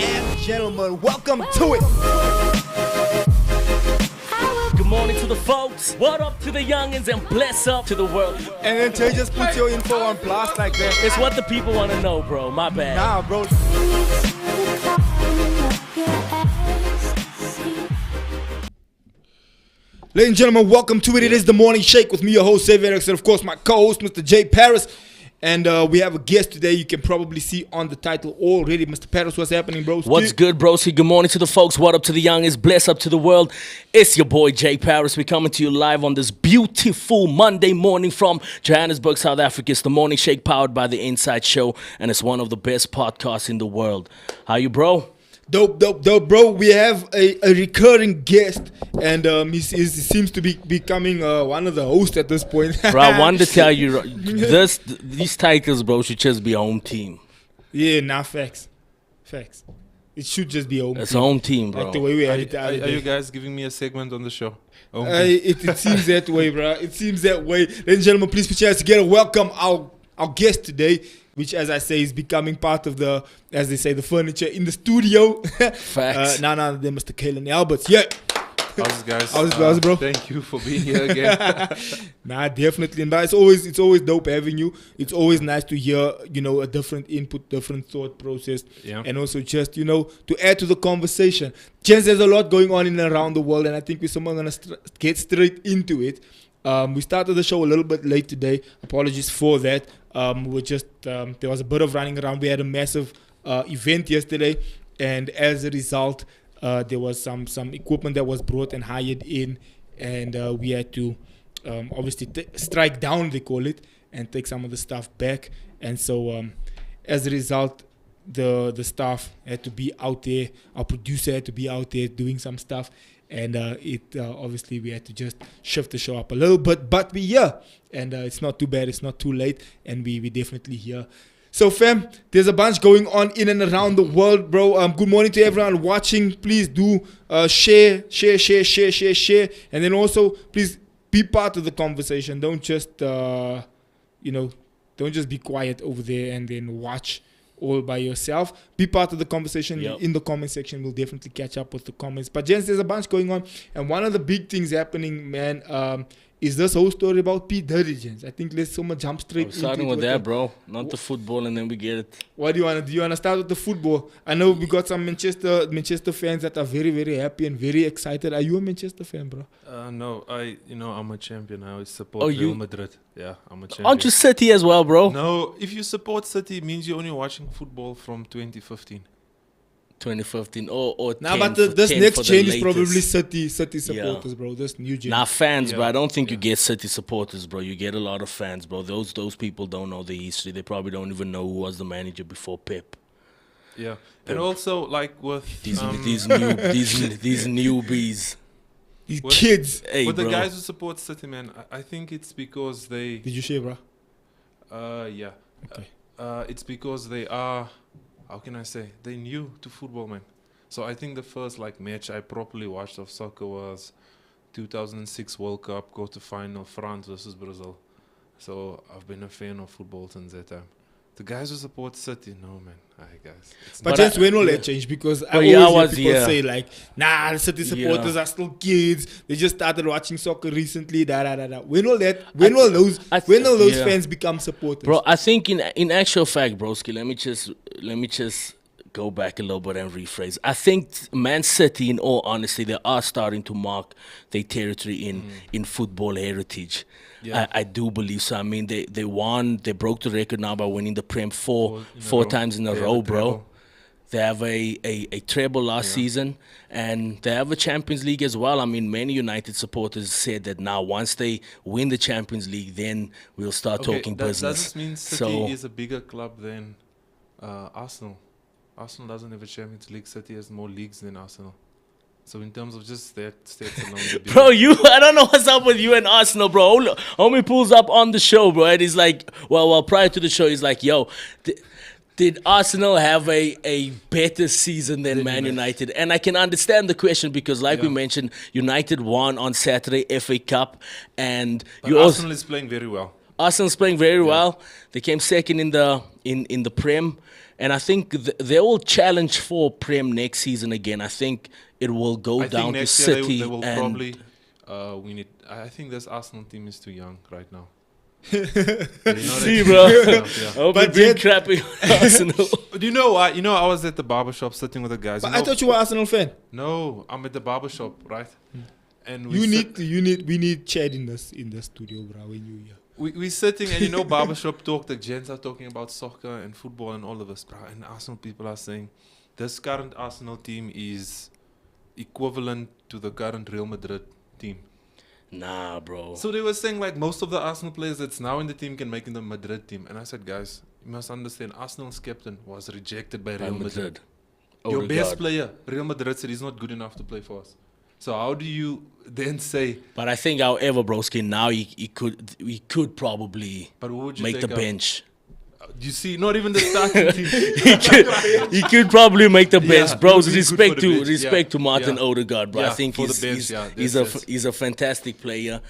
and gentlemen, welcome to it. Good morning to the folks. What up to the youngins and bless up to the world. And then Tay just put your info on blast like that. It's what the people want to know, bro. My bad. Nah, bro. Ladies and gentlemen, welcome to it. It is the Morning Shake with me, your host, Xavier, and of course, my co-host, Mr. J. Paris. And we have a guest today. You can probably see on the title already. Mr. Paris, what's happening, bro? What's good, broski? Good morning to the folks. What up to the youngins? Bless up to the world. It's your boy, J. Paris. We're coming to you live on this beautiful Monday morning from Johannesburg, South Africa. It's the Morning Shake powered by the Inside Show, and it's one of the best podcasts in the world. How you, bro? Dope, bro. We have a recurring guest, and he seems to be becoming one of the hosts at this point. Bro, I want to tell you, these titles, bro, should just be home team. Yeah, nah, facts. It should just be home team. It's home team, bro. Like the way we had it. Are you guys giving me a segment on the show? It seems that way, bro. It seems that way. Ladies and gentlemen, please put your hands together. Welcome our guest today, which, as I say, is becoming part of the, as they say, the furniture in the studio. Facts. They're Mr. Kalen Alberts. Yeah. How's it, guys? How's it, bro? Thank you for being here again. Nah, definitely. And it's always dope having you. It's always nice to hear, a different input, different thought process. Yeah. And also just, to add to the conversation. Gents, there's a lot going on in and around the world, and I think we're someone going to get straight into it. We started the show a little bit late today. Apologies for that. There was a bit of running around. We had a massive event yesterday, and as a result, there was some equipment that was brought and hired in, and we had to obviously strike down, they call it, and take some of the stuff back. And so, as a result, the staff had to be out there. Our producer had to be out there doing some stuff. And obviously we had to just shift the show up a little bit, but we're here, and it's not too bad, it's not too late, and we definitely here. So fam, there's a bunch going on in and around the world, bro. Good morning to everyone watching. Please do share, and then also please be part of the conversation. Don't just don't just be quiet over there and then watch all by yourself. Be part of the conversation. Yep. In the comment section. We'll definitely catch up with the comments. But gents, there's a bunch going on, and one of the big things happening, man, is this whole story about P. Diddy, gents. I think let's jump straight into it. Starting with that, bro. Not the football, and then we get it. What do you want to do? You want to start with the football? I know we got some Manchester fans that are very, very happy and very excited. Are you a Manchester fan, bro? No, I'm a champion. I always support Real Madrid. Yeah, I'm a champion. Aren't you City as well, bro? No, if you support City, it means you're only watching football from 2015. 2015 or Nah, 10 but this next change is probably latest. City supporters, bro. This new change. Nah, fans, Yeah. bro. I don't think you get City supporters, bro. You get a lot of fans, bro. Those people don't know the history. They probably don't even know who was the manager before Pep. Yeah, and also like with These newbies. These What- kids. Hey, with bro. the guys who support City, man, I think it's because they. Did you share, bro? Yeah. Okay. It's because they are, how can I say, they're new to football, man. So I think the first match I properly watched of soccer was 2006 World Cup, quarter-final, France versus Brazil. So I've been a fan of football since that time. The guys who support City, no, man. Alright, guys. But But just I- when will yeah. that change? Because I Well, yeah, always I hear was- people yeah. say the City supporters are still kids. They just started watching soccer recently. When will those yeah. fans become supporters? Bro, I think in actual fact, broski, let me just go back a little bit and rephrase. I think Man City, in all honesty, they are starting to mark their territory in football heritage. Yeah. I do believe so. I mean, they won. They broke the record now by winning the Prem four in a row. times in a They have row, a bro. treble. They have a treble last season, and they have a Champions League as well. I mean, many United supporters said that now once they win the Champions League, then we'll start talking that business. doesn't mean City So is a bigger club than Arsenal. Arsenal doesn't have a Champions League. City has more leagues than Arsenal. So in terms of just that stats alone, they're bigger. bro, I don't know what's up with you and Arsenal, bro. Homie pulls up on the show, bro, and he's like, well, prior to the show, he's like, yo, did Arsenal have a better season than Man United? And I can understand the question because, like we mentioned, United won on Saturday, FA Cup, and But Arsenal is playing very well. Arsenal's playing very well. They came second in the Prem. And I think they will challenge for Prem next season again. I think it will go I down think to next City. year they will and probably win it. I think this Arsenal team is too young right now. You know See, that- bro. Yeah. I've But been yet- crapping on Arsenal. Do you know what? I was at the barbershop sitting with the guys. But I thought you were Arsenal fan. No, I'm at the barbershop, right? And We need Chad in the studio, bro. When you here. We're sitting and barbershop talk, the gents are talking about soccer and football and all of us, bro. And Arsenal people are saying this current Arsenal team is equivalent to the current Real Madrid team. Nah, bro. So they were saying like most of the Arsenal players that's now in the team can make in the Madrid team. And I said, guys, you must understand, Arsenal's captain was rejected by Real Madrid. Your best player, Real Madrid, said he's not good enough to play for us. So how do you then say? But I think, however, broski, now he could probably But what would you make the take out? bench. You see, not even the starting team. He could probably make the bench, Yeah, bros. he would be good for the bench. Respect to Martin Yeah. Odegaard, bro. I Yeah, think for the bench, yeah, he's a fantastic player.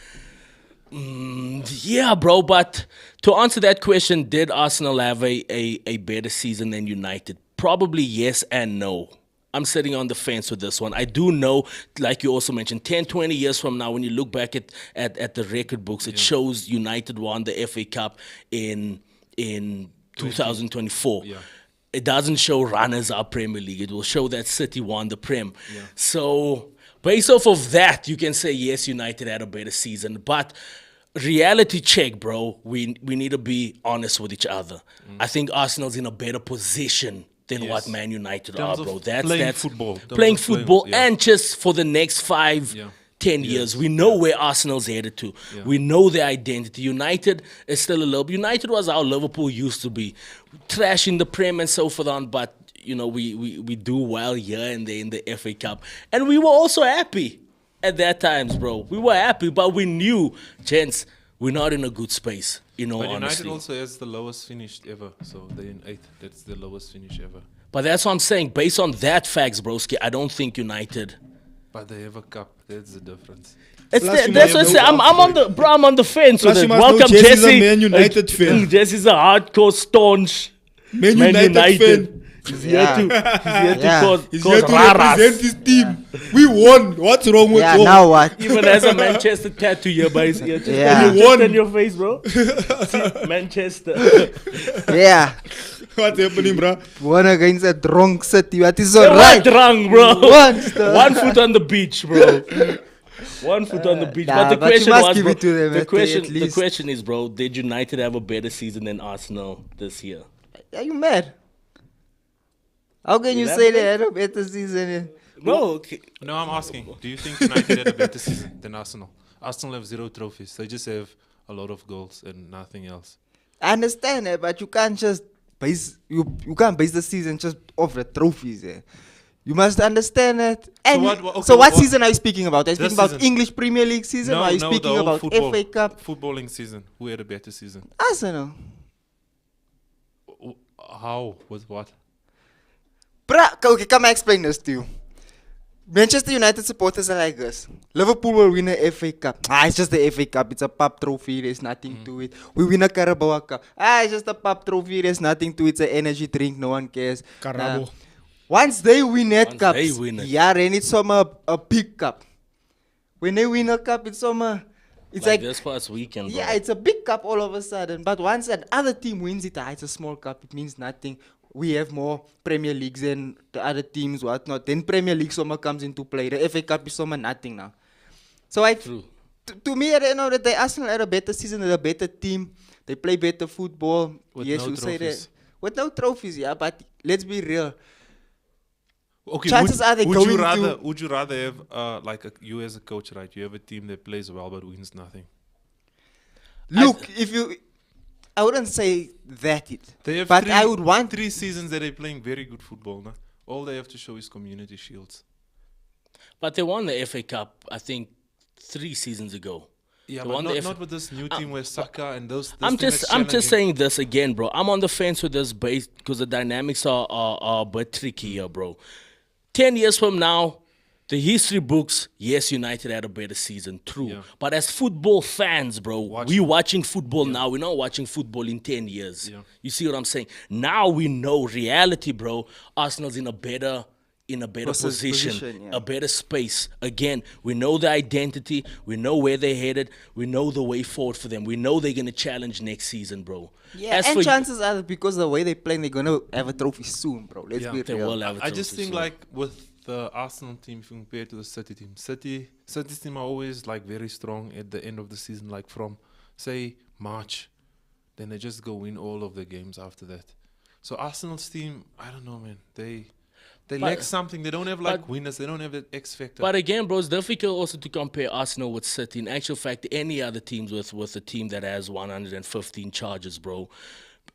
Yeah, bro. But to answer that question, did Arsenal have a better season than United? Probably yes and no. I'm sitting on the fence with this one. I do know, like you also mentioned, 10, 20 years from now, when you look back at the record books, it shows United won the FA Cup in 2024. Yeah. It doesn't show runners-up Premier League. It will show that City won the Prem. Yeah. So based off of that, you can say, yes, United had a better season. But reality check, bro, we need to be honest with each other. I think Arsenal's in a better position than Yes. what Man United In terms are, bro. of That's playing football. In terms Playing of playing, football yeah. and just for the next 5, Yeah. 10 years. We know where Arsenal's headed to. Yeah. We know their identity. United is still a little. United was how Liverpool used to be. Trash in the Prem and so forth on, but we do well here and there in the FA Cup. And we were also happy at that times, bro. We were happy, but we knew, gents, we're not in a good space, But United honestly. also has the lowest finish ever. So they're in 8th. That's the lowest finish ever. But that's what I'm saying. Based on that facts, broski, I don't think United. But they have a cup. That's the difference. It's Plus, you that's might what I say. have no I'm on the fence Plus, with you it. must know Welcome, Jesse's Jesse. a Man United fan. Jesse's a hardcore, staunch Man United fan. He's Yeah. here to Yeah. cause, He's cause here to raras. represent his team. We won. What's wrong with Yeah, you? now what? Even has a Manchester tattoo here by his ear. Just Yeah. on You your, won. just on your face, bro. See, Manchester. Yeah. What's happening, bro? One against a drunk City. What is They're alright? drunk, bro. One Foot on the beach, bro. One foot on the beach. Nah, but the but you question must was, give bro, it to them the at question, the least. question is, bro, did United have a better season than Arsenal this year? Are you mad? How can you say they had a better season? No, okay. No, I'm asking. Do you think United had a better season than Arsenal? Arsenal have 0 trophies. They just have a lot of goals and nothing else. I understand that, but you can't just base you can't base the season just off the trophies. You must understand that. And so what season are you speaking about? Are you This speaking about season. English Premier League season? or are you the speaking whole about FA Cup? footballing season. Who had a better season? Arsenal. How? With what? Okay, come I explain this to you. Manchester United supporters are like this. Liverpool will win a FA Cup. It's just the FA Cup. It's a pub trophy. There's nothing to it. We win a Carabao Cup. It's just a pub trophy. There's nothing to it. It's an energy drink. No one cares. Carabao. Once they win that Once cup, they win it. yeah, then it's a big cup. When they win a cup, it's it's like this past weekend, bro. yeah, it's a big cup all of a sudden. But once an other team wins it, it's a small cup. It means nothing. We have more Premier Leagues than the other teams, whatnot. Then Premier League summer comes into play. The FA Cup is summer nothing now. So True. to me, at the end of the day, Arsenal had a better season, had a better team. They play better football. With yes, no you say that. trophies. With no trophies, yeah. But let's be real. Okay, Chances are they would going you to- rather would you rather have you as a coach, right? You have a team that plays well but wins nothing. Look, I wouldn't say that They have but I would want 3 seasons that they're playing very good football. Nah? All they have to show is community shields. But they won the FA Cup, I think, 3 seasons ago. Yeah, They but won the not with this new team where Saka and those. I'm team that's just challenging. saying this again, bro. I'm on the fence with this base because the dynamics are a bit tricky here, bro. 10 years from now, the history books, yes, United had a better season, true. Yeah. But as football fans, bro, we're watching football now. We're not watching football in 10 years. Yeah. You see what I'm saying? Now we know reality, bro. Arsenal's in a better position, yeah. a better space. Again, we know the identity. We know where they're headed. We know the way forward for them. We know they're going to challenge next season, bro. Yeah, As and for chances are that because the way they play, they're gonna have a trophy soon, bro. Let's be they real. will have a I just trophy think soon. like with the Arsenal team, if you compare it to the City's team are always like very strong at the end of the season, like from say March, then they just go win all of the games after that. So Arsenal's team, I don't know, man. They lack something. They don't have like winners. They don't have that X factor. But again, bro, it's difficult also to compare Arsenal with City. In actual fact, any other teams with a team that has 115 charges, bro.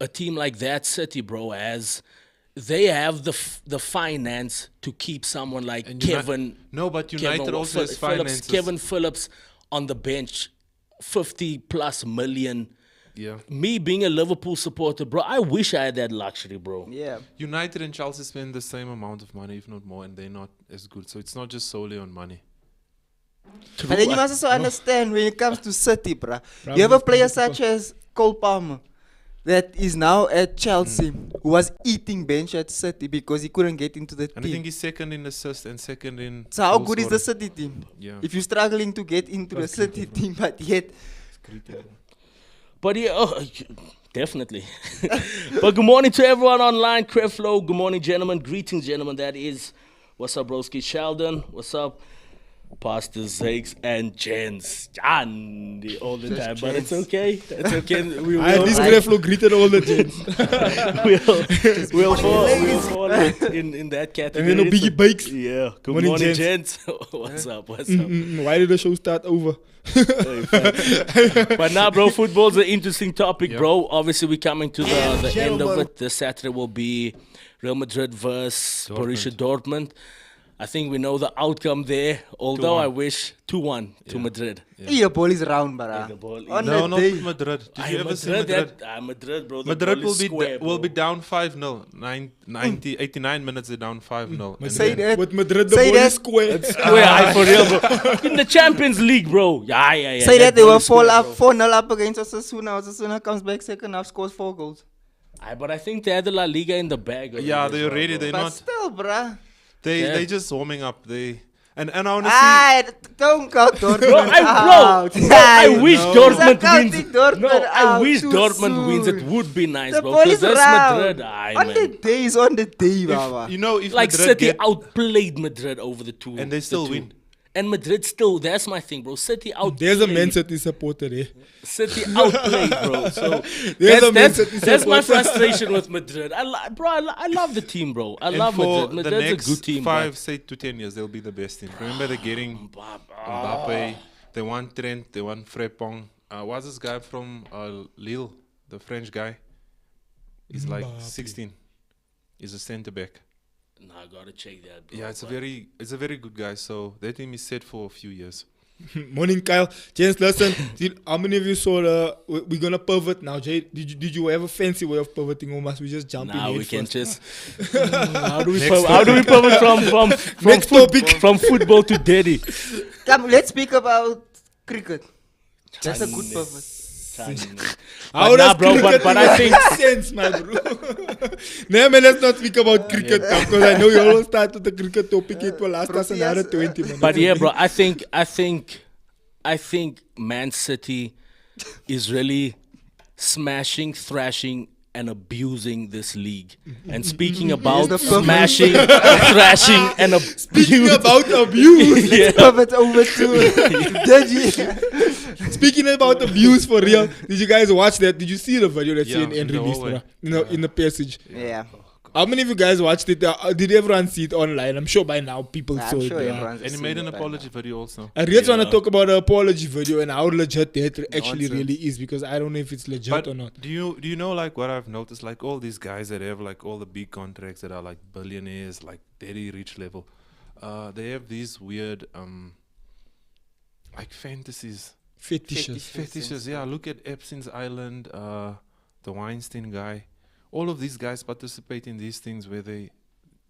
A team like that, City, bro, they have the finance to keep someone like And Kevin. No, but United also has finances. Kevin Phillips on the bench, 50 plus million. Yeah. Me being a Liverpool supporter, bro, I wish I had that luxury, bro. Yeah. United and Chelsea spend the same amount of money, if not more, and they're not as good. So it's not just solely on money. True. And then you must also understand when it comes to City, bruh. You have a player such as Cole Palmer that is now at Chelsea, who was eating bench at City because he couldn't get into the And I team. think he's second in assists and second in. So how goal good is the scoring. City team? Yeah. If you're struggling to get into the City team, but yet But yeah, definitely. But good morning to everyone online. Creflo, good morning, gentlemen. Greetings, gentlemen. That is, what's up, broski? Sheldon, what's up? Pastor Zakes and Jens. John, all the time. But it's okay. It's okay. We will, This Greflo greeted all the gents. we'll fall in that category. And then no Biggie Bakes. Yeah. Good Morning, morning, gents. gents. What's up? What's up? Why did the show start over? But now, bro, football's an interesting topic, Yeah. bro. Obviously, we're coming to the end of it. This Saturday will be Real Madrid versus Borussia Dortmund. I think we know the outcome there, although 2-1. I wish 2-1 to Madrid. your ball is round, bruh. The ball is- On No, that not day. Madrid. Did you ever see Madrid, Madrid? Madrid, bro. The Madrid ball is square, will be bro. down 5-0. 89 minutes, they're down 5-0. And Say then- that. With Madrid, the Say ball that. is square. Square, aye, for real, bro. In the Champions League, bro. Yeah. Say that they ball will is fall square, up bro. 4-0 up against Osasuna. Osasuna comes back second half, scores 4 goals. Aye, but I think they had the La Liga in the bag. Yeah, as they well, already. bro. They're But not. still, bruh. They Yeah. just warming up. And I want to see. Ah, don't count Dortmund Bro, out. I wish No. Dortmund He's wins. counting Dortmund No, I out wish too Dortmund wins. It soon. would be nice, The bro. ball is Because that's round. Madrid. Aye, On the man. day is on the day, baba. You know, if Like Madrid City get, outplayed Madrid over the two. and they still the two. win. And Madrid still, that's my thing, bro. City outplayed. There's a Man City supporter there. City outplayed, bro. So There's a Man that's, City that's my supporter. frustration with Madrid. I love the team, bro. I And love for Madrid. the Madrid's next a good team. 5, say to 10 years, they'll be the best team. Remember, they're getting Mbappe. They want Trent. They want Frepong. What's this guy from Lille? The French guy. He's like 16. He's a centre back. Nah, I gotta check that, bro. Yeah, it's a very good guy. So their team is set for a few years. Morning, Kyle. James, listen. How many of you saw we're gonna pivot now? Jay, did you have a fancy way of pivoting, or must we just jump in? Now we head can first? just. How do we pivot from Next topic. from football to Diddy? Come, let's speak about cricket. That's a good purpose. How But nah, does bro, cricket but even I think- make sense, my bro? No, man, let's not speak about cricket now, because I know you all start with the cricket topic. It will last us another 20 minutes. But yeah, bro, I think Man City is really smashing, thrashing, and abusing this league. And speaking about the perfect- smashing, thrashing, and Speaking abusing. about abuse, Yeah. Pivot over to Deji. speaking about abuse for real, did you guys watch that? Did you see the video that Yeah, CNN the released? whole way. Bruh? In the passage. Yeah. How many of you guys watched it? Did everyone see it online? I'm sure by now people I'm saw sure it. everyone's And he seen made an it by apology video also. I really want to Yeah. talk about the apology video and how legit that actually Nonsense. really is, because I don't know if it's legit But or not. do you know like what I've noticed? Like all these guys that have like all the big contracts that are like billionaires, like very rich level, they have these weird like fantasies, Fetishes. fetishes. Yeah, look at Epstein's Island, the Weinstein guy. All of these guys participate in these things where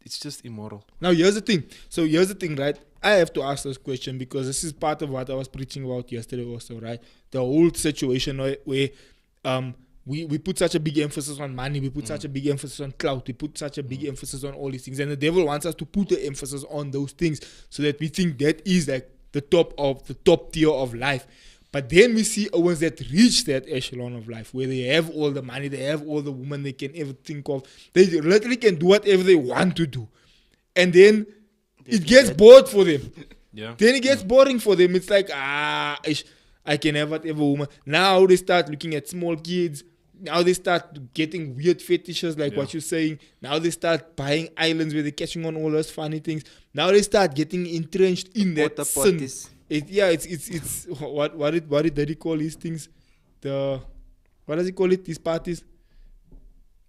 it's just immoral. Now here's the thing. So here's the thing, right? I have to ask this question because this is part of what I was preaching about yesterday also, right? The whole situation where we put such a big emphasis on money, we put such a big emphasis on clout, we put such a big emphasis on all these things, and the devil wants us to put the emphasis on those things so that we think that is like the top tier of life. But then we see ones that reach that echelon of life where they have all the money, they have all the women they can ever think of, they literally can do whatever they want to do, and then it gets bored for them. Yeah. Then it gets boring for them. It's like, I can have whatever woman. Now they start looking at small kids. Now they start getting weird fetishes like what you're saying. Now they start buying islands where they're catching on all those funny things. Now they start getting entrenched in that sin. It's what did Diddy call these things? What does he call it? These parties?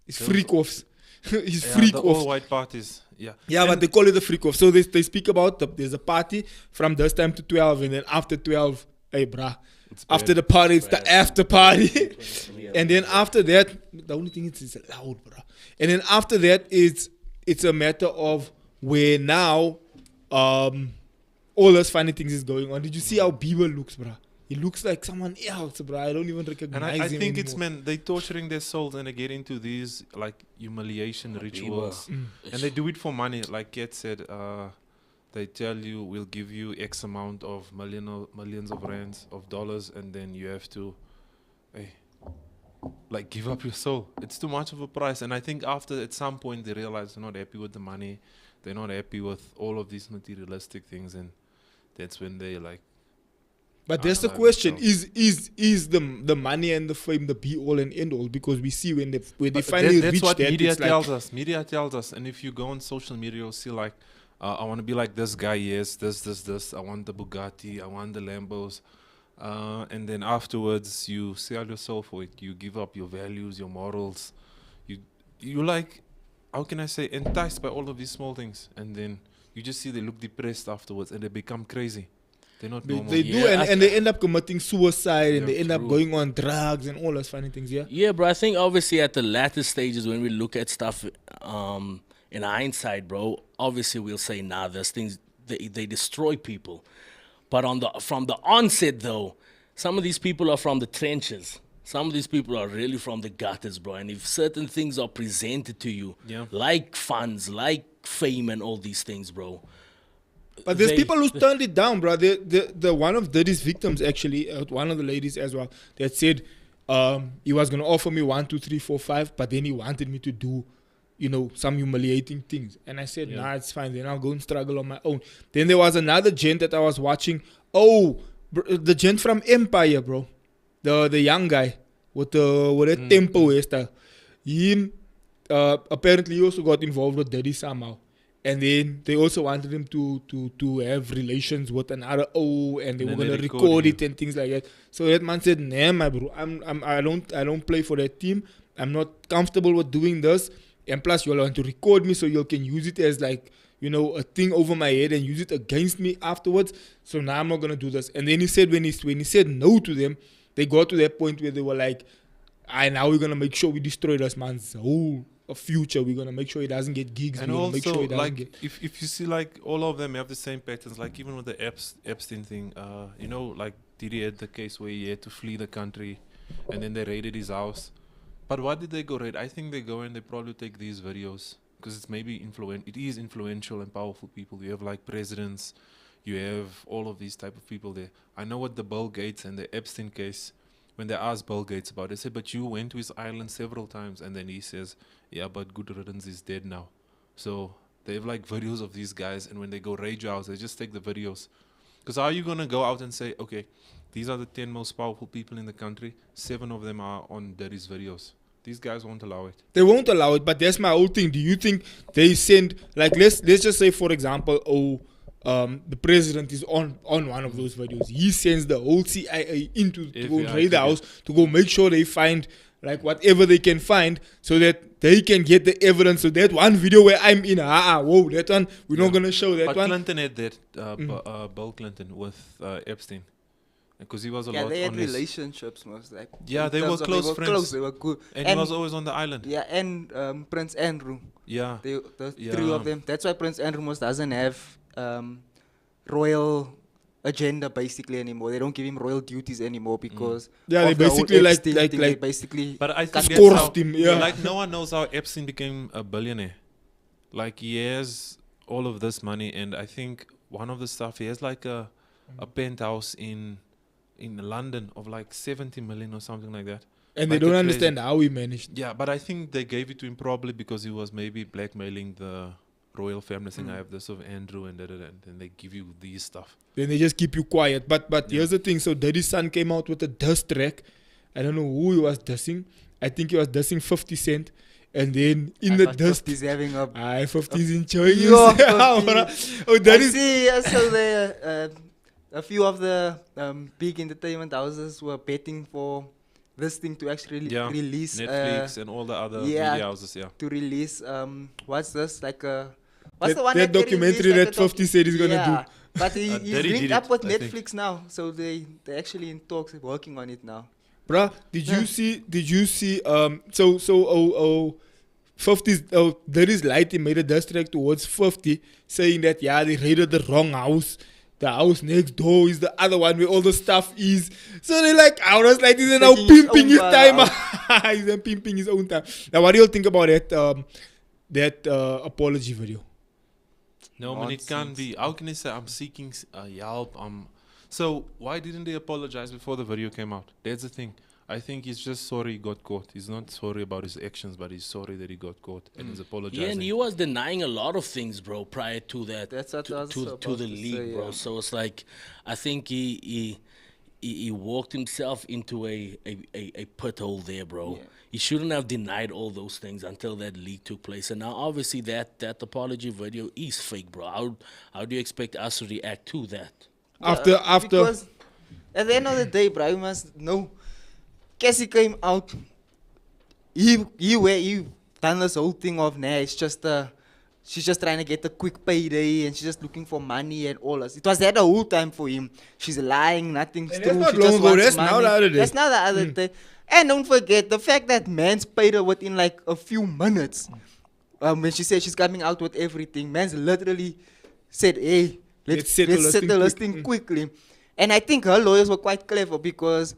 It's freak offs. It's freak the offs. all white parties. Yeah. Yeah, but they call it the freak off. So they speak about there's a party from this time to 12, and then after 12, hey brah. After the party, it's the after party. And then after that, the only thing is it's loud, bruh. And then after that, it's a matter of where now all those funny things is going on. Did you see how Bieber looks, bruh? He looks like someone else, bruh. I don't even recognize him. And I think anymore. it's, man, they torturing their souls and they get into these like humiliation rituals. And they do it for money. Like Ket said, they tell you, we'll give you X amount of millions of rands, of dollars, and then you have to, like, give up your soul. It's too much of a price. And I think after, at some point, they realize they're not happy with the money. They're not happy with all of these materialistic things. And that's when they, like... But that's the question: is the money and the fame the be all and end all? Because we see when they finally that's reach what that, media it's tells like, us. Media tells us, and if you go on social media, you'll see like, I want to be like this guy. Yes, this. I want the Bugatti. I want the Lambos. And then afterwards, you sell your soul for it. You give up your values, your morals. You like, how can I say, enticed by all of these small things, and then you just see they look depressed afterwards, and they become crazy. They're not normal. they do, and they end up committing suicide, and they end up going on drugs and all those funny things. Yeah, bro. I think obviously at the latter stages when we look at stuff in hindsight, bro, obviously we'll say, nah, those things, they destroy people. But from the onset, though, some of these people are from the trenches. Some of these people are really from the gutters, bro. And if certain things are presented to you, like funds, like fame and all these things, bro, but there's people who turned it down, bro. The one of Diddy's victims, actually, one of the ladies as well, that said he was going to offer me 1, 2, 3, 4, 5, but then he wanted me to do, some humiliating things. And I said, nah, it's fine. Then I'll go and struggle on my own. Then there was another gent that I was watching. Oh, the gent from Empire, bro. The young guy with the tempo hairstyle. Him, apparently he also got involved with Diddy somehow. And then they also wanted him to have relations with another and they were gonna record it and things like that. So that man said, "Nah, my bro, I don't play for that team. I'm not comfortable with doing this. And plus, you all want to record me so you can use it as like a thing over my head and use it against me afterwards. So now I'm not gonna do this." And then he said when he said no to them, they got to that point where they were like, now we're gonna make sure we destroy this man's whole future. We're gonna make sure he doesn't get gigs. And we're also, make sure he doesn't like, get... if you see, like, all of them have the same patterns. Like, even with the Epstein thing, like, Diddy had the case where he had to flee the country, and then they raided his house. But why did they go raid? I think they go and they probably take these videos, because it's maybe it is influential and powerful people. You have, like, presidents, you have all of these type of people there. I know what the Bill Gates and the Epstein case, when they asked Bill Gates about it, they said, but you went to his island several times. And then he says, yeah, but good riddance is dead now. So they have like videos of these guys. And when they go rage house, they just take the videos. Because how are you going to go out and say, okay, these are the 10 most powerful people in the country. 7 of them are on Diddy's videos. These guys won't allow it. They won't allow it, but that's my whole thing. Do you think they send, like, let's just say, for example, the president is on one of those videos. He sends the whole CIA into to go raid the house to go make sure they find like whatever they can find so that they can get the evidence. So that one video where I'm in, whoa, that one we're not gonna show that but one. Clinton had that, Bill Clinton with Epstein, because he was a lot they had on his relationships, most like. Yeah, they were close friends. They were good. And he was always on the island. Yeah, and Prince Andrew. Yeah. The 3 of them. That's why Prince Andrew most doesn't have royal agenda basically anymore. They don't give him royal duties anymore because Yeah, they of the whole basically Epstein like thing. They basically But I think Scorched that's how, him, yeah. like no one knows how Epstein became a billionaire. Like he has all of this money, and I think one of the stuff he has like a penthouse in London of like 70 million or something like that. and Like they a don't crazy- understand how he managed. Yeah, but I think they gave it to him probably because he was maybe blackmailing the royal family, saying I have this of Andrew and and then they give you these stuff. Then they just keep you quiet. But here's the thing. So Diddy's son came out with a diss track. I don't know who he was dissing. I think he was dissing 50 Cent. And then in the diss, he's having a 50's enjoying Yo, himself. 50. Oh, that I is. see. So a few of the big entertainment houses were betting for this thing to actually Yeah, release Netflix and all the other yeah, media houses. Yeah, to release what's this like what's the one that they documentary released, that 50 said he's gonna yeah. But he's Diddy linked did up it, with I think. Netflix now, so they actually in talks working on it now. Bruh, did you see so 50's Diddy's light, he made a diss track towards 50 saying that yeah, they raided the wrong house. The house next door is the other one where all the stuff is. So they're like, I was like, he's now Taking his pimping own his time time. He's then pimping his own time. Now, what do you think about that apology video? no, man, it can't be. How can they say I'm seeking help? So why didn't they apologize before the video came out? That's the thing. I think he's just sorry he got caught. He's not sorry about his actions, but he's sorry that he got caught and he's apologizing. Yeah, and he was denying a lot of things, bro, prior to that. That's what I was to about the to league, say, bro. yeah. So it's like, I think he walked himself into a pit hole there, bro. Yeah. He shouldn't have denied all those things until that leak took place. And now, obviously, that apology video is fake, bro. How do you expect us to react to that? After Because at the end of the day, bro, you must know. Cassie came out. He done this whole thing of nah. It's just she's just trying to get a quick payday and she's just looking for money and all this. It was that the whole time for him. She's lying, nothing's And true. that's not She long just ago, wants that's now money. the other day. That's now the other day. And don't forget the fact that man's paid her within like a few minutes. When she said she's coming out with everything, man's literally said, "Hey, let's settle this thing quickly." And I think her lawyers were quite clever because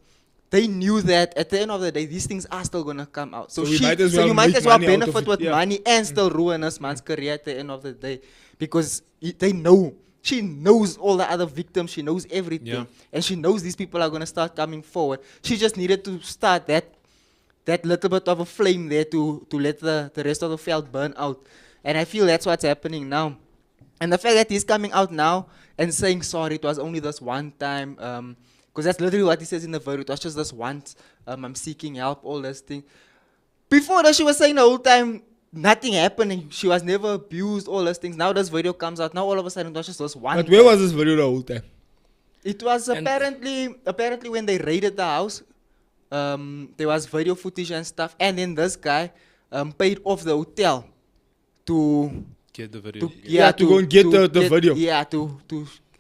they knew that at the end of the day, these things are still gonna come out. So, So we might as well you might make as well money out of benefit it, with yeah. money and still ruin this man's career at the end of the day, because they know. She knows all the other victims. She knows everything, Yeah. and she knows these people are gonna start coming forward. She just needed to start that little bit of a flame there to let the rest of the field burn out. And I feel that's what's happening now. And the fact that he's coming out now and saying sorry, it was only this one time, because that's literally what he says in the video. It was just this once. I'm seeking help, all this thing. Before that, she was saying the whole time nothing happened. And she was never abused, all those things. Now this video comes out. Now all of a sudden it was just this one. But where was this video the whole time? It was And- apparently when they raided the house, there was video footage and stuff, and then this guy paid off the hotel to Get the video. To go and get the video. Yeah, to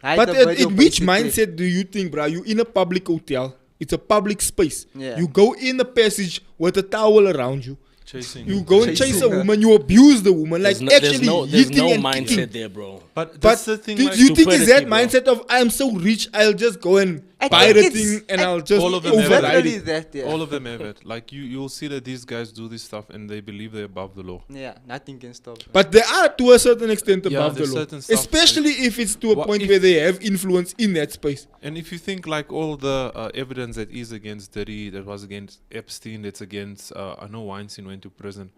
hide But the in video, which basically. mindset do you think, bro? You in a public hotel. It's a public space. Yeah. You go in the passage with a towel around you. Chasing. You go and chase a Chasing her. woman. You abuse the woman. Like There's actually there's hitting no and mindset kicking. there, bro. But But that's the thing. do like, you think is that stupidity, bro. mindset of I'm so rich, I'll just go and I buy think the it's- thing and I- I'll just All of them It's have override literally it. that, yeah. all of them have it. Like you'll see that these guys do this stuff and they believe they're above the law. Yeah, nothing can stop them. But they are to a certain extent Yeah, above the there's law. certain stuff Especially if it's to a What point if- where they have influence in that space. And if you think like all the evidence that is against Diddy, that was against Epstein, that's against I know Weinstein went to prison.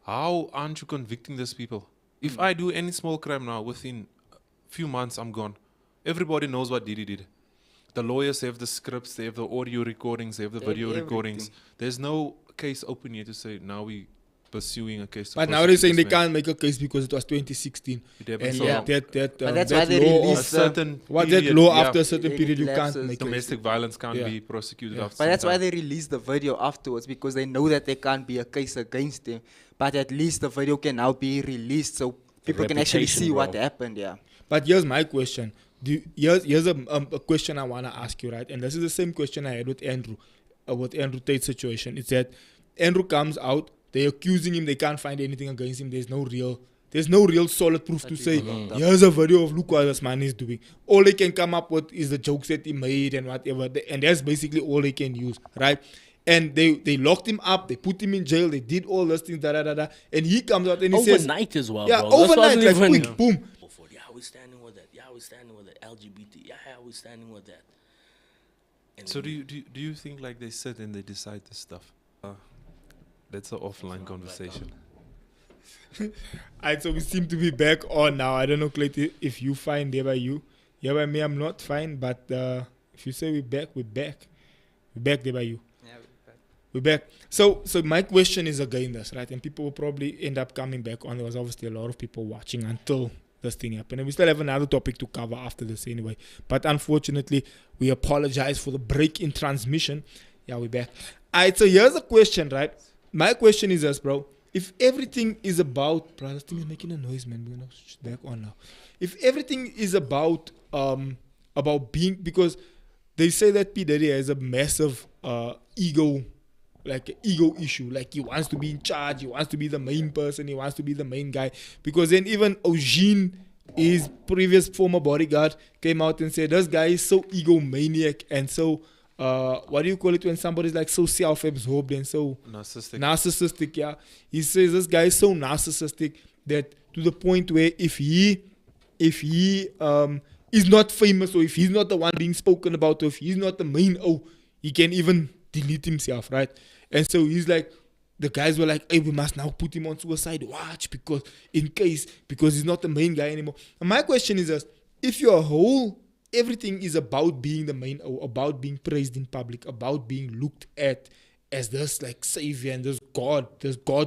How aren't you convicting these people? If I do any small crime now, within a few months, I'm gone. Everybody knows what Diddy did. The lawyers have the scripts, they have the audio recordings, they have the They have video recordings. everything. There's no case open yet to say now we pursuing a case. to But now they're prosecute saying they this man. can't make a case because it was 2016. It happened And so yeah. long. that But that's that why they law of- A released certain what that period, law yeah. after a certain It period you can't lapses. make a case. Domestic violence can't Yeah. be prosecuted Yeah. after But some that's why time. they released the video afterwards, because they know that there can't be a case against them. But at least the video can now be released so people can actually reputation, see what bro. happened. Yeah. But here's my question. Here's a question I want to ask you, right? And this is the same question I had with Andrew Tate's situation. It's that Andrew comes out, they're accusing him, they can't find anything against him, there's no real There's no real solid proof to say, here's a video of look what this man is doing. All they can come up with is the jokes that he made and whatever. And that's basically all they can use, right? And they locked him up, they put him in jail, they did all those things, and he comes out and he says... Overnight as well, yeah, bro. overnight, like quick, boom. Yeah, we're standing with that. Yeah, we're standing with it. LGBT. Yeah, we're standing with that. And So do you think like they sit and they decide this stuff? That's an offline conversation. Alright, so we seem to be back on now. I don't know, Clayton, if you fine there by you. Yeah, by me, I'm not fine, but if you say we're back, we're back. We're back there by you. Yeah, We're back. So my question is again this, right? And people will probably end up coming back on. There was obviously a lot of people watching until this thing happened. And we still have another topic to cover after this anyway. But unfortunately, we apologize for the break in transmission. Yeah, we're back. Alright, so here's a question, right? My question is this, bro. If everything is about... Bro, this thing is making a noise, man. We're gonna switch back on now. If everything is about being... Because they say that P. Diddy has a massive ego, like an ego issue. Like he wants to be in charge. He wants to be the main person. He wants to be the main guy. Because then even Eugene, his previous former bodyguard, came out and said, this guy is so egomaniac and so... what do you call it when somebody's like so self-absorbed and so narcissistic? Yeah, he says this guy is so narcissistic that to the point where if he is not famous or if he's not the one being spoken about or if he's not the main he can even delete himself, right? And so he's like, the guys were like, hey, we must now put him on suicide watch because he's not the main guy anymore. And my question is this: if your whole everything is about being the main, about being praised in public, about being looked at as this like savior and this God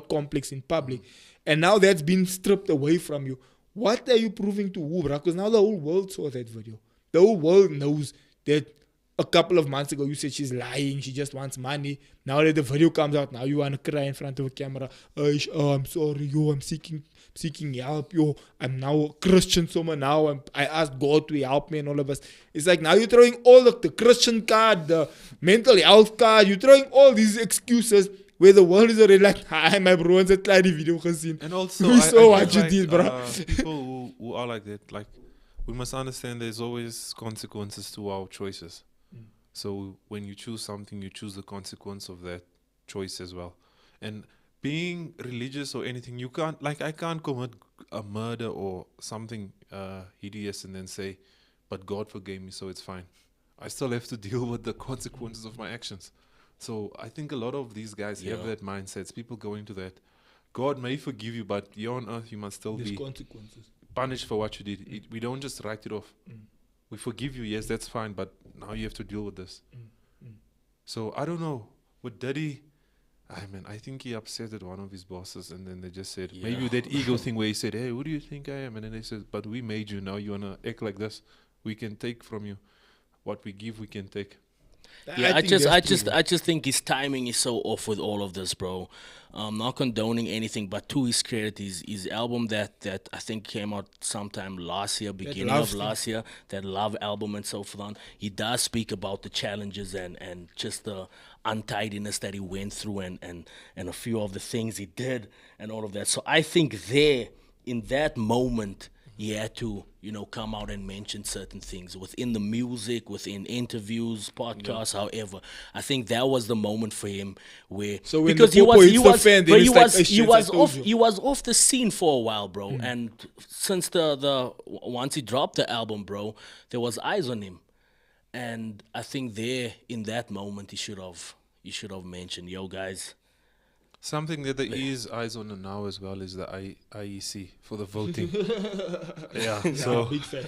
complex in public. And now that's been stripped away from you. What are you proving to who, bro? Because now the whole world saw that video. The whole world knows that a couple of months ago you said she's lying, she just wants money. Now that the video comes out, now you want to cry in front of a camera. I'm sorry, I'm seeking help, I'm now a Christian someone now, I asked God to help me and all of us. It's like now you're throwing all the Christian card, the mental health card, you're throwing all these excuses where the world is already like, hi, my bro, it's a tiny video gezien. And also, we saw what think, you like, did, bro. People who are like that, like, we must understand there's always consequences to our choices. So when you choose something, you choose the consequence of that choice as well. And being religious or anything, you can't, like, I can't commit a murder or something hideous and then say, but God forgave me, so it's fine. I still have to deal with the consequences of my actions. So I think a lot of these guys have that mindset. People going to that. God may forgive you, but here on earth you must still be consequences. Punished for what you did. We don't just write it off. We forgive you, yes, that's fine, but now you have to deal with this. So I don't know. With Diddy, I think he upset one of his bosses, and then they just said, maybe that ego thing where he said, hey, who do you think I am? And then they said, but we made you, now you want to act like this. We can take from you. What we give, we can take. Yeah, I just think his timing is so off with all of this, bro. Not condoning anything, but to his credit, his album that I think came out sometime last year, beginning of last year, that Love album and so forth. He does speak about the challenges and just the untidiness that he went through and a few of the things he did and all of that. So I think there, in that moment, he had to, come out and mention certain things within the music, within interviews, podcasts, however. I think that was the moment for him where because he was off the scene for a while, bro. And since once he dropped the album, bro, there was eyes on him. And I think there in that moment he should have mentioned, yo guys. Something that there is eyes on now as well is the IEC for the voting. So big fan.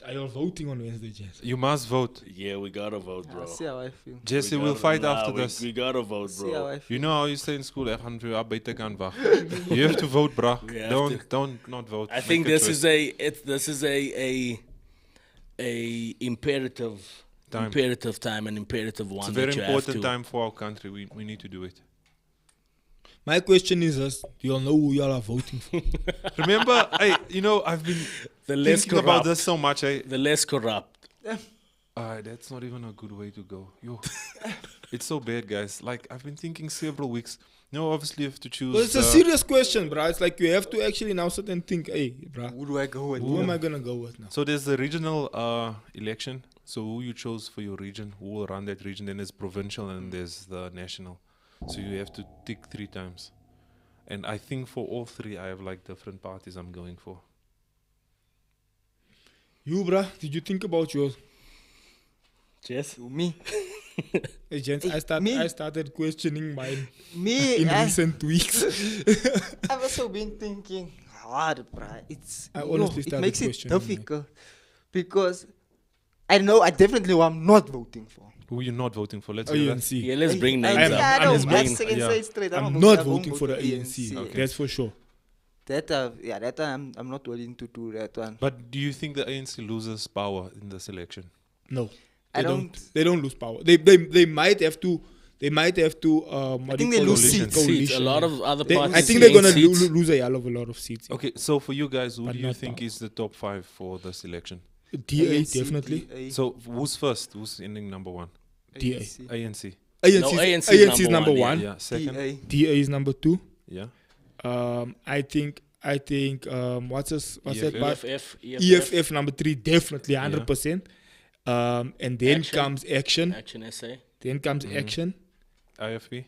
Are you voting on Wednesday, Jesse? You must vote. Yeah, we gotta vote, bro. See how I feel. Jesse will fight after this. We gotta vote, See how bro. I feel. You know how you stay in school, you have to vote, bro. Don't not vote. I think this is a imperative time, an imperative one. It's a very important time for our country. We need to do it. My question is this: do you all know who y'all are voting for? Remember, I've been thinking about this so much. The less corrupt. That's not even a good way to go. Yo, it's so bad, guys. Like I've been thinking several weeks. No, obviously you have to choose. But it's a serious question, bro. It's like you have to actually now sit and think, hey, bro, Who do I go with? who am I gonna go with now? So there's the regional election. So who you chose for your region, who will run that region. Then there's provincial and there's the national. So you have to tick 3 times. And I think for all 3, I have like different parties I'm going for. You, bro, did you think about yours? Yes. To me. Hey, gents, Hey, I started questioning mine Me, in I recent weeks. I've also been thinking hard, bruh. I honestly it started makes it questioning difficult because I know I definitely who I'm not voting for. Who you not voting for? Let's hear that. ANC. Yeah, let's bring names I'm- up. I I'm know, just I bringing- say yeah. it straight. I I'm won't not vote voting for the ANC. Okay. That's for sure. That I'm not willing to do that one. But do you think the ANC loses power in this election? No, I they don't. They don't lose power. They might have to. They might have to. What do think you they call lose it? seats. Seats. A lot of other parties. I think they're gain gonna seats. lose a hell of a lot of seats. Okay, so for you guys, who But do you not think power. is the top 5 for this election? DA ANC, definitely. DA, So who's first? Who's ending number 1? DA. ANC, ANC. ANC is number yeah. one. Yeah. Second. DA. DA is number 2. Yeah. I think. What's that? EFF. EFF number 3, definitely 100%. And then Action. comes Action. Action SA. Then comes Action. IFP.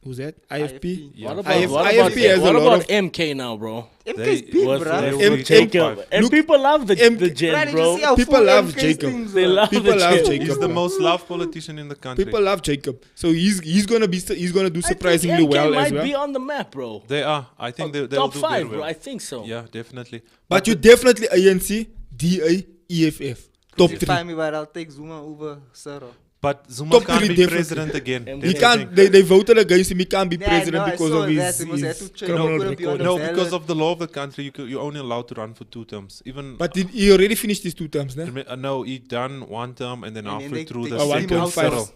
Who's that? IFP. Yeah. What about IFP has a what lot about of- MK now, bro? MK's They- big, With, bruh. they- with M- Jacob. M- And Look, people love the Bruh, gen, Did you bro. see how People full love MK's Jacob. things They were? love People the love gen. Jacob. He's the bro. most loved politician in the country. People love Jacob, so he's gonna do I think surprisingly MK well might as well. be on the map, bro. They are. I think they'll Top do 5, very bro. well. I think so. Yeah, definitely. But you definitely ANC, DA, EFF, top You 3. find me, but I'll take Zuma over Sarah. But Zuma Top can't 3 be definitely. president again. He He That's the can't. thing. They voted against him. He can't be Yeah, president I know, I because saw of that. his, He must have his to change. criminal Couldn't be on record. the No, ballot. because of the law of the country, you're only allowed to run for 2 terms. Even But he already finished his 2 terms, no? no, he done 1 term and then And then halfway they- through they the Oh, second 1.5. Cyril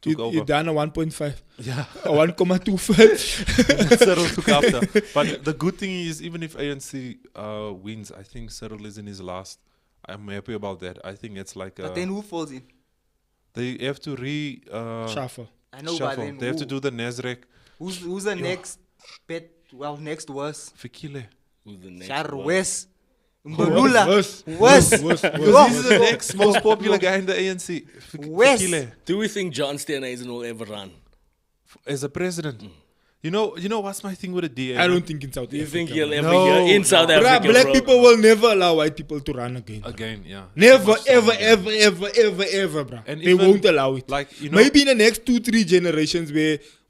He took over. done a 1.5, Yeah, a 1.25. Cyril took after. But the good thing is, even if ANC wins, I think Cyril is in his last. I'm happy about that. I think it's like But then who falls in? they have to Shuffle. I know, but shuffle. then They have to who? do the Nasrec. Who's the next bet? Well, next worse. Fikile. Who's the next Char one? West. Mbulula. Worse. Worse. Because he's the next most popular guy in the ANC. West. Fikile. Do we think John Steenhuisen will ever run? As a president. You know what's my thing with the DA? I don't think in South Do you Africa. think he'll bro. ever No, hear in South Bruh, Africa, black bro? people will never allow white people to run again. Again, yeah. Never, Much ever, stronger. ever, bro. And They even, won't allow it. Like, you know, Maybe in the next 2-3 generations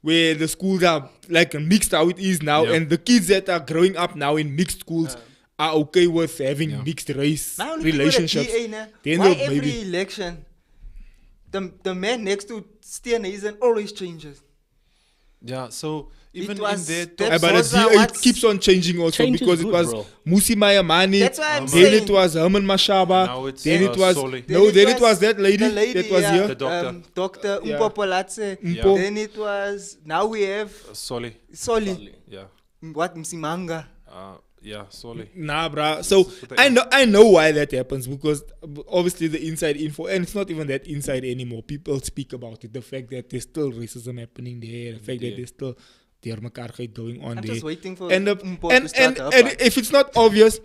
where the schools are like mixed how it is now, Yeah. and the kids that are growing up now in mixed schools are okay with having Yeah. mixed race My only thing with the relationships. DA, nah, Then why they'll every maybe- election, the man next to Steenhuisen always changes. yeah. So even was- in their that- But the Xhosa, DA, it what's- keeps on changing also Change is because it good, was bro. Musi Mayamani, That's why I'm then saying. it was Herman Mashaba, Now it's, then it was Solly. then it was that lady, the lady that was yeah, here. The doctor. Dr. Yeah. Umpo Polatse. Mpo. Then it was, now we have Solly. Soli. Yeah. What, Msimanga? Yeah, Solly. Nah, bruh. So But the- I know why that happens because obviously the inside info, and it's not even that inside anymore. People speak about it. The fact that there's still racism happening there, the fact that Yeah. there's still deurmekaarheid going on I'm there. just waiting for And, Umpo and, to start and, her and part. if it's not obvious,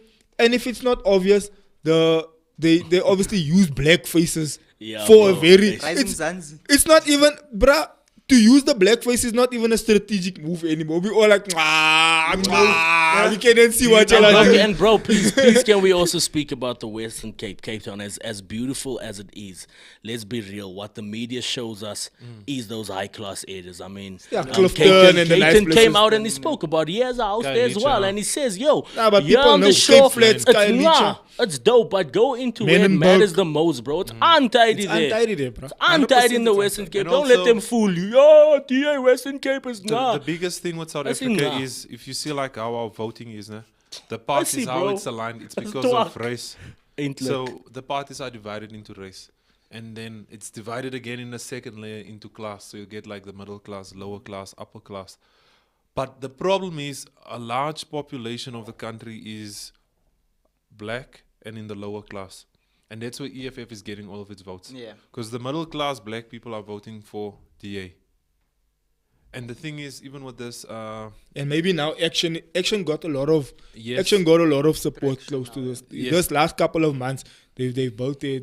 they obviously use black faces Yeah, for a bro. very. Rising It's, Zanzi. it's not even, bruh. To use the blackface is not even a strategic move anymore. We all like, we can't see what you're And, doing. and bro, please, can we also speak about the Western Cape, Cape Town, as beautiful as it is? Let's be real. What the media shows us is those high class areas. I mean, Yeah, Clifton and the nice Clayton came places. out and he spoke about he has a house Guy there as Leach, well, yeah. and he says, "Yo, Nah, but here people on know the shore, Cape Flats, it's Guy Leach, nah, it's dope, but go into where it Menenberg. matters the most, bro. It's untidy It's there. untidy there, bro. Untidy in the 100% Western Cape. And Don't let also- them fool you. Yo, DA Western Cape is nah. The biggest thing with South I see Africa nah. is if you see like how our voting is, nah, the parties see, how bro. it's aligned. It's That's because of twak. race. Ain't So look. the parties are divided into race, and then it's divided again in the second layer into class. So you get like the middle class, lower class, upper class. But the problem is a large population of the country is black and in the lower class. And that's where EFF is getting all of its votes. Yeah. Because the middle class black people are voting for DA. And the thing is, even with this, And maybe now action got a lot of yes, action got a lot of support Traction close to now. this. Yes. This last couple of months, they've built their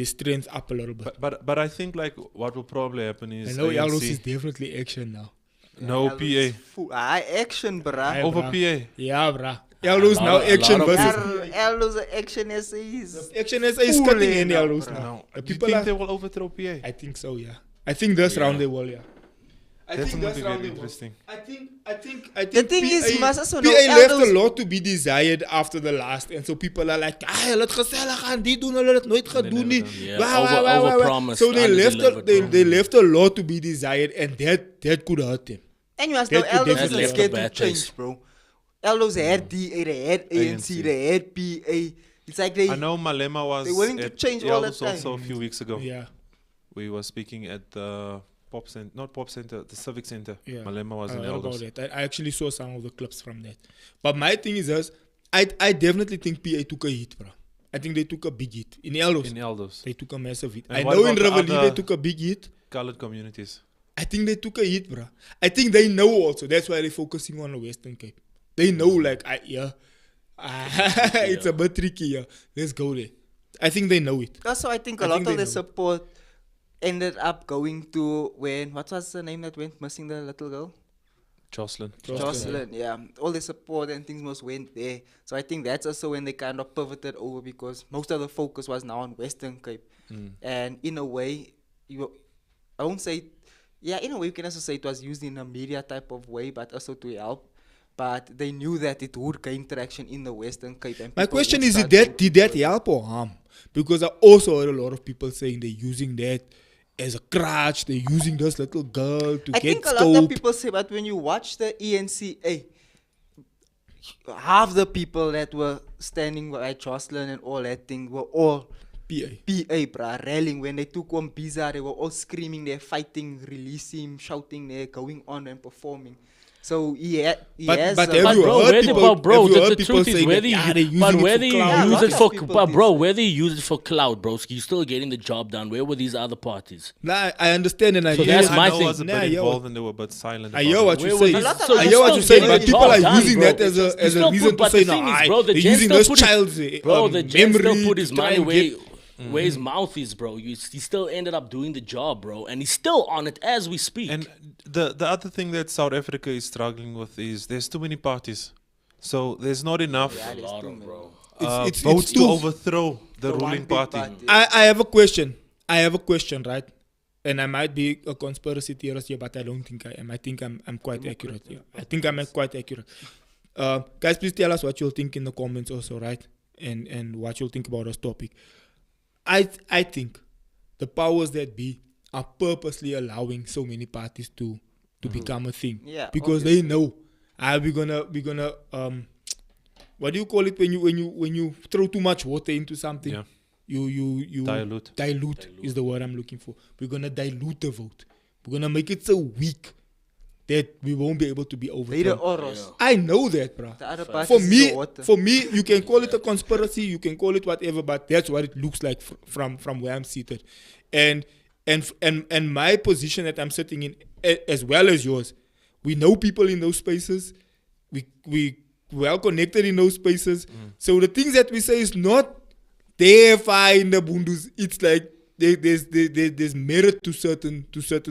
strength up a little bit. but I think like what will probably happen is I know Elros ANC is definitely action now. no PA High action, bruh. Aye, over bruh. PA. Yeah, bruh. Elros lot now of- a action lot of versus Ellos action is. action is Full cutting in in now, Elros bruh. now. No, The do you people think are, they will overthrow PA? I think so, yeah. I think this Yeah. round they will, yeah. I That's think going to this be round very they will. interesting. I think The thing is, must also know PA left a Elros- lot to be desired after the last, and so people are like, laat gezellig gaan, die doen, hulle het nooit they gedoen never nie. done it. Yeah, Wah, wah, wah, wah, wah. overpromised, So they underdelivered, bro. they left a lot to be desired, and that could hurt them. And you must know, That could Ellos definitely is left scared a to bad change, taste. bro. Ellos had DA, they had ANC, ANC. they had PA. It's like they. I know Malema was They're willing to at change all the Elders time. also a few weeks ago. Yeah, We were speaking at the Pop Center, not Pop Center, the Civic Center. yeah. Malema was I in heard about Elders. that. I actually saw some of the clips from that. But my thing is this, I definitely think PA took a hit, bro. I think they took a big hit. In Elros, In Elders. they took a massive hit. And I what know in about the Reveille other- they took a big hit. Colored communities. I think they took a hit, bro. I think they know also. That's why they're focusing on the Western Cape. They know, like, it's a bit tricky here. Let's go there. I think they know it. Also, I think a I lot think of they the know. support ended up going to what was the name that went missing, the little girl? Jocelyn. Jocelyn, yeah. All the support and things most went there. So I think that's also when they kind of pivoted over because most of the focus was now on Western Cape. And in a way, I won't say, yeah, in a way you can also say it was used in a media type of way, but also to help. But they knew that it would gain traction in the Western Cape. And My people question would is, start did that help or harm? Because I also heard a lot of people saying they're using that as a crutch. They're using this little girl to I get think a lot of scope. people say, but when you watch the ENCA, half the people that were standing by Jocelyn and all that thing were all PA. PA, bruh, rallying. When they took on Biza, they were all screaming, they're fighting, releasing him, shouting, they're going on and performing. So he has But a- have But you bro, heard whether, people- but bro, have you the heard people truth is saying whether that, you, they're using but it for whether you clout? Yeah, use lots it of for, people but did bro, say. whether you use it for cloud, bro, you're still getting the job done. Where were these other parties? Nah, I understand and I So hear that's you. my I know thing. was a Nah, bit yeah, involved and they were a bit silent. I about hear it. what you Where say. was A this? lot of- So I you're hear what still you say, getting but the people job are done, using bro. that as You a still reason put- but to say, the thing no, is, bro, the they're gen using still this put his- child's Bro, the gen still memory put his to try money and where, get- where his mouth is, bro. He still ended up doing the job, bro, and he's still on it as we speak. And the other thing that South Africa is struggling with is there's too many parties. So there's not enough Yeah, a there's lot too of, many. bro. It's votes to too- overthrow the The one ruling big party. party. I have a question. Right? And I might be a conspiracy theorist here, but I don't think I am. I think I'm quite accurate here. I think I'm quite accurate. Guys, please tell us what you'll think in the comments also, right? And what you'll think about this topic. I think the powers that be are purposely allowing so many parties to become a thing. Yeah, Because they know we're gonna what do you call it when you throw too much water into something? Yeah. You Dilute. is the word I'm looking for. We're gonna dilute the vote. We're gonna make it so weak that we won't be able to be They the overthrown. oros. I know that, bro. The other parties For is me, the water. you can call it a conspiracy, you can call it whatever, but that's what it looks like from where I'm seated, and my position that I'm sitting in, as well as yours, we know people in those spaces, we well connected in those spaces. So the things that we say is not there far in the bundus. It's like there's merit to certain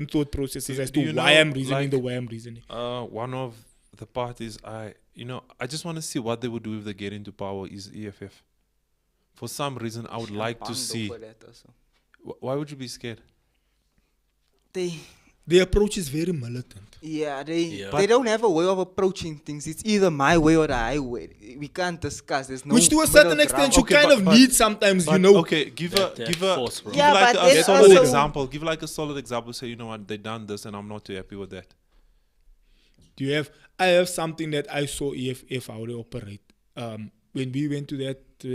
thought processes as Do to you why know, I'm reasoning like, the way I'm reasoning. One of the parties I just want to see what they would do if they get into power is EFF. For some reason, I would like to Banned see. over that also. Why would you be scared? The approach is very militant. Yeah. They don't have a way of approaching things. It's either my way or the highway. We can't discuss. There's no Which to a certain middle extent ground. you Okay, kind but- of but- need sometimes, But, you know. okay, give That force, bro. Yeah, like but a there's solid also- example. Give like a solid example. Say, you know what, they done this, and I'm not too happy with that. I have something that I saw EFF how they operate. When we went to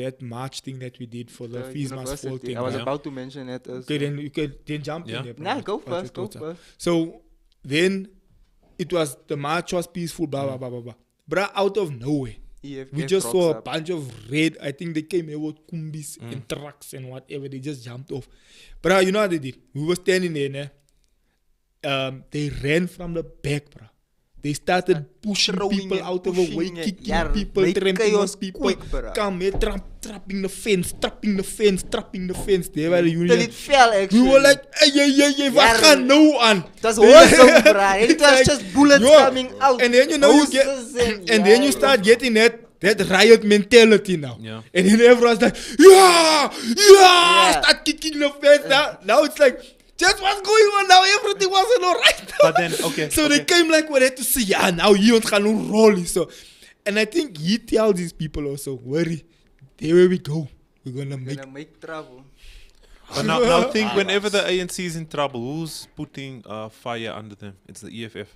that march thing that we did for the fees must fall University. thing. I was yeah? about to mention that as Okay, then you can jump Yeah. in there. bro. Nah, go What your first, go thoughts are. first. So then it was the march was peaceful, blah blah blah blah blah. Bruh, out of nowhere, EFF We just rocks saw a up. bunch of red. I think they came here with kumbis and trucks and whatever. They just jumped off. But you know what they did? We were standing there, né? They ran from the back, bro. They started pushing throwing people and out of the way, pushing and- kicking yeah, people, make trampling on chaos people. quick, bruh. Come here, trapping the fence, trapping the fence, trapping the fence. They were the Till union. it fell, actually. We were like, hey, what can no one? It was awesome, bruh. It It's was like, just bullets yo, coming out. And then you know you get, Hoses and then you yeah. start getting that riot mentality now. Yeah. And then everyone's like, yeah, Yeah. start kicking the fence. Now it's like, just what's going on now? Everything wasn't alright. But then, okay. So they came like we had to say, yeah, now you gaan roll. So, and I think he tells these people also, worry, there where we go, we're gonna make. Gonna make trouble. But now think, whenever the ANC is in trouble, who's putting fire under them? It's the EFF.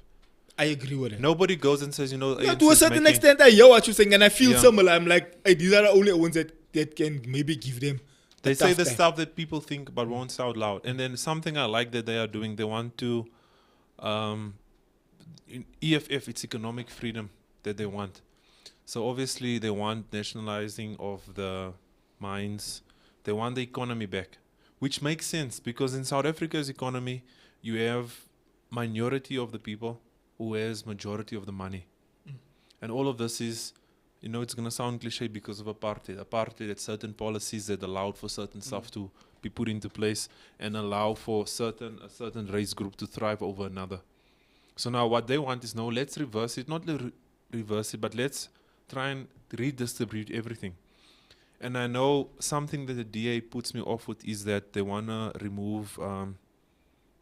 I agree with it. Nobody goes and says, Yeah, ANC to a is certain making- extent, I hear what you're saying, and I feel Yeah. similar. I'm like, hey, these are the only ones that can maybe give them. They a say tough the time. stuff that people think but won't sound loud. And then something I like that they are doing, they want to, in EFF, it's economic freedom that they want. So obviously they want nationalizing of the mines. They want the economy back, which makes sense because in South Africa's economy, you have minority of the people who has majority of the money. And all of this is, it's going to sound cliche because of apartheid. Apartheid had certain policies that allowed for certain stuff to be put into place and allow for a certain race group to thrive over another. So now what they want is, no, let's reverse it. Not reverse it, but let's try and redistribute everything. And I know something that the DA puts me off with is that they want to remove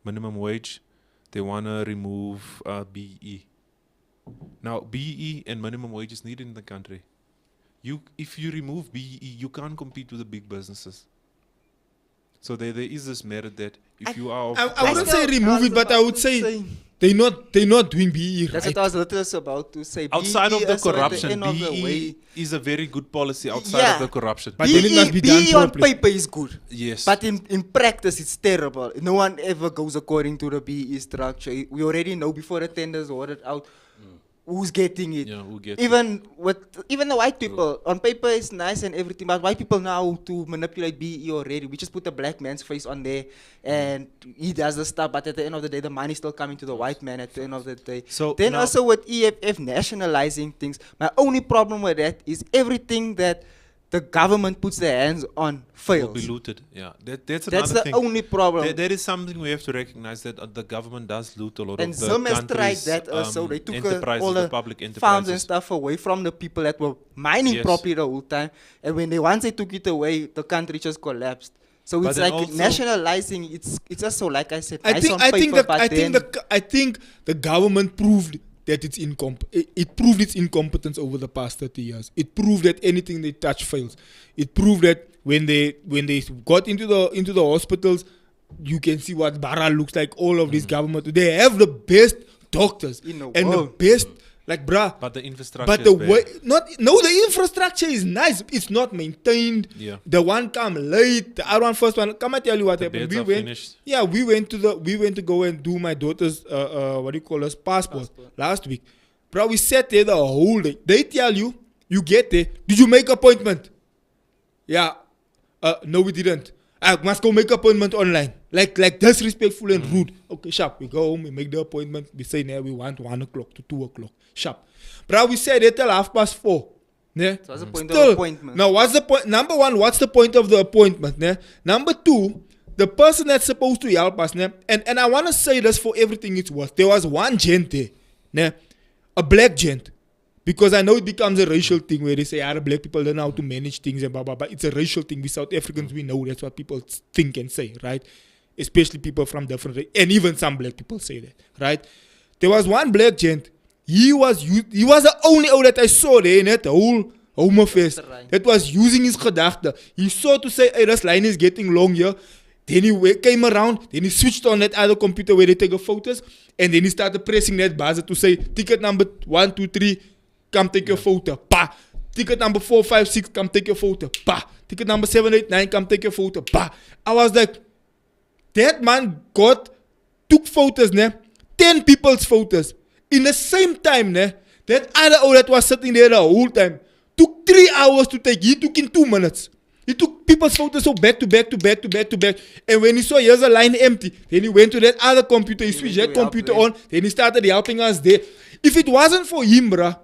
minimum wage. They want to remove BE. Now, BE and minimum wage is needed in the country. If you remove BE, you can't compete with the big businesses. So there is this merit that if you are... I wouldn't say remove it, but I would say they're not doing BE That's right. what I was literally about to say. outside of BE the is at corruption, end of the BE way. is a very good policy outside Yeah. of the corruption. But then it must be done BE on properly. paper is good. Yes. But in practice, it's terrible. No one ever goes according to the BE structure. We already know before the tenders ordered out who's getting it. Yeah, who gets Even the white people, on paper it's nice and everything, but white people now to manipulate BE already. We just put a black man's face on there and he does the stuff, but at the end of the day, the money is still coming to the white man at the end of the day. So Then now- also with EFF nationalizing things, my only problem with that is everything that the government puts their hands on will fails. be looted. Yeah, that's another That's the thing. only problem. That is something we have to recognize that the government does loot a lot And of the Zuma has tried country's that also. They took enterprises, all the the public farms and enterprises. stuff away from the people that were mining Yes. properly the whole time. And when once they took it away, the country just collapsed. So But it's then like also- nationalizing. It's just so like I said. I nice think on I think paper, the but I think then I think the government proved that it proved its incompetence over the past 30 years. It proved that anything they touch fails. It proved that when they got into the hospitals, you can see what Bara looks like. All of these government, they have the best doctors In the and the world. best, like bruh. But the infrastructure But the is bad. way the infrastructure is nice. It's not maintained. Yeah. The one come late. The other one first one. Come and tell you what The happened. beds are finished. Yeah, we went to go and do my daughter's passport last week. Bro, we sat there the whole day. They tell you get there. Did you make appointment? Yeah. No, we didn't. I must go make appointment online. Like disrespectful and rude. Okay, sharp. We go home, we make the appointment. We say now we want 1 o'clock to 2 o'clock. Sharp. Bro, we said it till 4:30. Yeah. So what's the point of the appointment? Now, what's the point? Number one, what's the point of the appointment? Yeah? Number two, the person that's supposed to help us, yeah? and I want to say this for everything it's worth. There was one gent there, yeah? A black gent. Because I know it becomes a racial thing where they say, black people don't know how to manage things and blah, blah, blah. It's a racial thing. We South Africans, we know that's what people think and say, right? Especially people from different, and even some black people say that, right? There was one black gent. He was the only old that I saw there in that whole Homo face that was using his gedachte. He saw to say, hey, this line is getting long here. Then he came around, then he switched on that other computer where they take the photos, and then he started pressing that buzzer to say, ticket number 1, 2, 3, come take your photo. Pa. Ticket number 4, 5, 6, come take your photo. Pa. Ticket number 7, 8, 9, come take your photo. Pa. I was like, that man took photos, 10 people's photos. In the same time, that other old that was sitting there the whole time took 3 hours to take. He took in 2 minutes. He took people's photos so back to back to back to back to back. And when he saw here's a line empty, then he went to that other computer. He switched that computer on. Then he started helping us there. If it wasn't for him, bruh,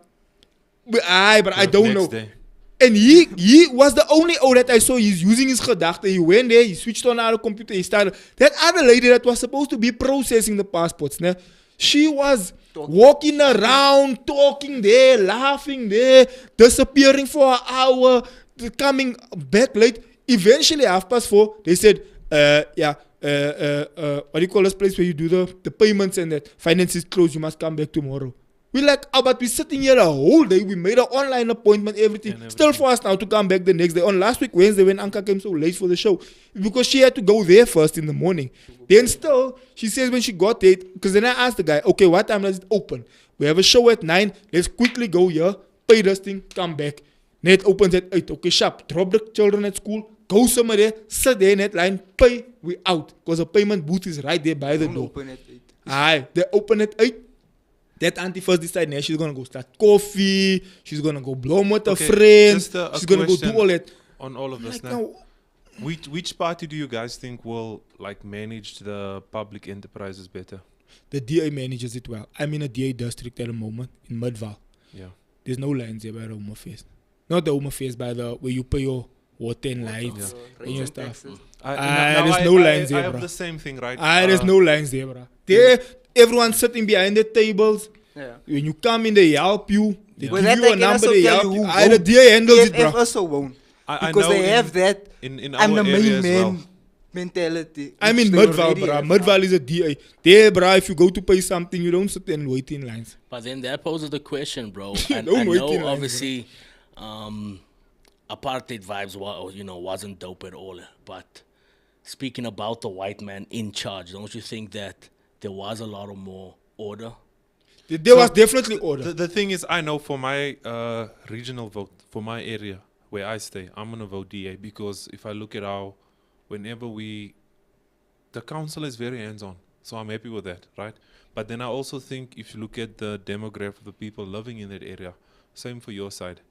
I don't know. Day. And he was the only that I saw. He's using his gedachte. He went there. He switched on our computer. He started. That other lady that was supposed to be processing the passports, né? She was walking around, talking there, laughing there, disappearing for an hour, coming back late. Eventually, 4:30, they said, what do you call this place where you do the payments and that finance is closed, you must come back tomorrow. We're like, but we're sitting here a whole day. We made an online appointment, everything. Still for us now to come back the next day. On last week, Wednesday, when Anka came so late for the show, because she had to go there first in the morning. Then still, she says when she got there, because then I asked the guy, okay, what time does it open? We have a show at 9. Let's quickly go here, pay this thing, come back. Net opens at 8. Okay, sharp. Drop the children at school, go somewhere there, sit there in that line, pay, we out. Because the payment booth is right there by the door. Open at 8. Aye, they open at 8. That auntie first decided now she's gonna go start coffee, she's gonna go blow with her friends, she's gonna go do all that. On all of this Like, now, which party do you guys think will like manage the public enterprises better? The DA manages it well. I'm in a DA district at the moment in Mudval. Yeah. There's no lines there by the Home Affairs. Not the Home Affairs, by the where you pay your water and lights and your stuff. There's no lines there, I have bro. the same thing, right? There's no lines there, bro. There, everyone's sitting behind the tables. Yeah. When you come in, they help you. They Well, give that you I a can number, also they tell help you you. who The DA handles it, EFF bro. also won't. I Because know they have that in I'm our the main area as man well. mentality. I'm in which they Mudval, already bro. have. Mudval is a DA. There, bro, if you go to pay something, you don't sit and wait in lines. But then that poses the question, bro. And Don't I wait know in lines, obviously apartheid vibes wasn't dope at all. But speaking about the white man in charge, don't you think that there was a lot of more order? There was definitely order. The thing is, I know for my regional vote, for my area where I stay, I'm going to vote DA because if I look at how, the council is very hands-on. So I'm happy with that, right? But then I also think if you look at the demographic of the people living in that area, same for your side,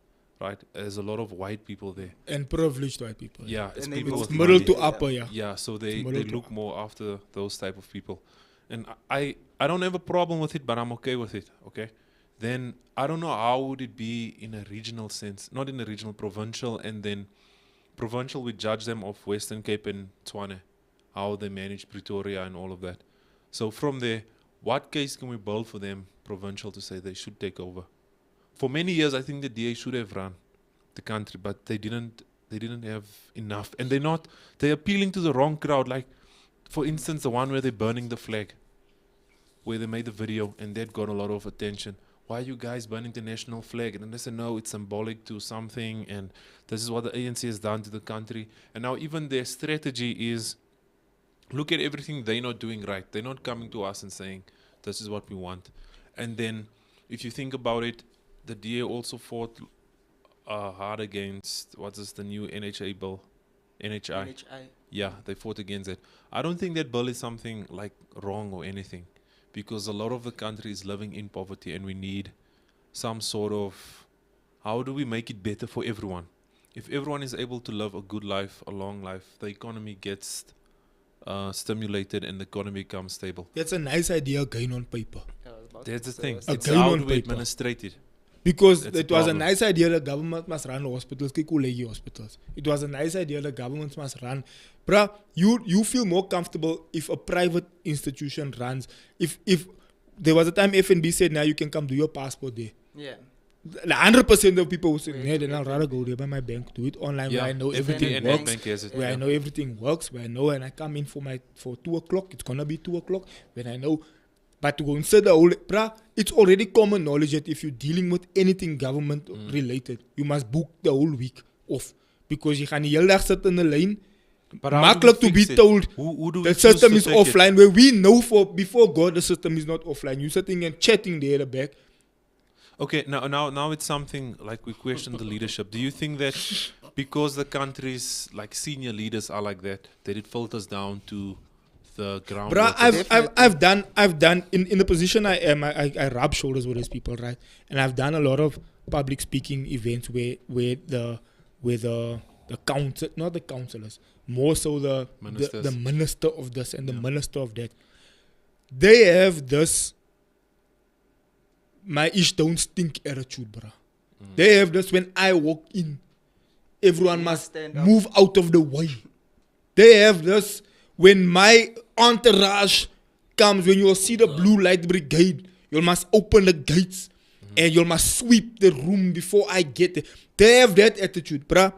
right? There's a lot of white people there. And privileged white people. Yeah, it's And they people look with Middle money. to upper, yeah. Yeah, so they middle to look more after those type of people. And I don't have a problem with it, but I'm okay with it, okay? Then I don't know how would it be in a regional sense, not in a regional, provincial, and then provincial we judge them of Western Cape and Tshwane, how they manage Pretoria and all of that. So from there, what case can we build for them, provincial, to say they should take over? For many years, I think the DA should have run the country, but they didn't have enough. And they're appealing to the wrong crowd. Like, for instance, the one where they're burning the flag, where they made the video and that got a lot of attention. Why are you guys burning the national flag? And then they said, no, it's symbolic to something, and this is what the ANC has done to the country. And now even their strategy is, look at everything they're not doing right. They're not coming to us and saying, this is what we want. And then, if you think about it, the DA also fought hard against, the new NHI bill? NHI. Yeah, they fought against it. I don't think that bill is something like wrong or anything, because a lot of the country is living in poverty and we need some sort of, how do we make it better for everyone? If everyone is able to live a good life, a long life, the economy gets stimulated and the economy becomes stable. That's a nice idea again on paper. That's the thing. A It's gain how on do we paper. administrate it? Because That's it a was a problem. nice idea the government must run hospitals, Kikulegi hospitals. It was a nice idea the government must run. Bruh, you feel more comfortable if a private institution runs. If there was a time FNB said, now you can come do your passport there. Yeah. 100% of people would say, no, then I'll rather go there by my bank, do it online where I know FNB everything and works. Nedbank has it. Where I know everything works, where I know when I come in for 2 o'clock, it's gonna be 2 o'clock. When I know, but to consider all, bruh, it's already common knowledge that if you're dealing with anything government related, you must book the whole week off, because you gaan die hele dag sit in the line. But how do we Makkelijk to be fix it? told Who do we the choose system to is take it? offline, where we know before God the system is not offline. You're sitting and chatting there at the back. Okay, now it's something like we question the leadership. Do you think that because the country's like senior leaders are like that it filters down to the ground? Bruh, workers? I've done in the position I am. I rub shoulders with these people, right? And I've done a lot of public speaking events where the council, not the councillors, more so the minister of this and the minister of that. They have this my ish don't stink attitude, bruh. They have this when I walk in, everyone must stand up. move out of the way. They have this when my entourage comes, when you'll see the blue light brigade, you must open the gates and you must sweep the room before I get there. They have that attitude, bruh.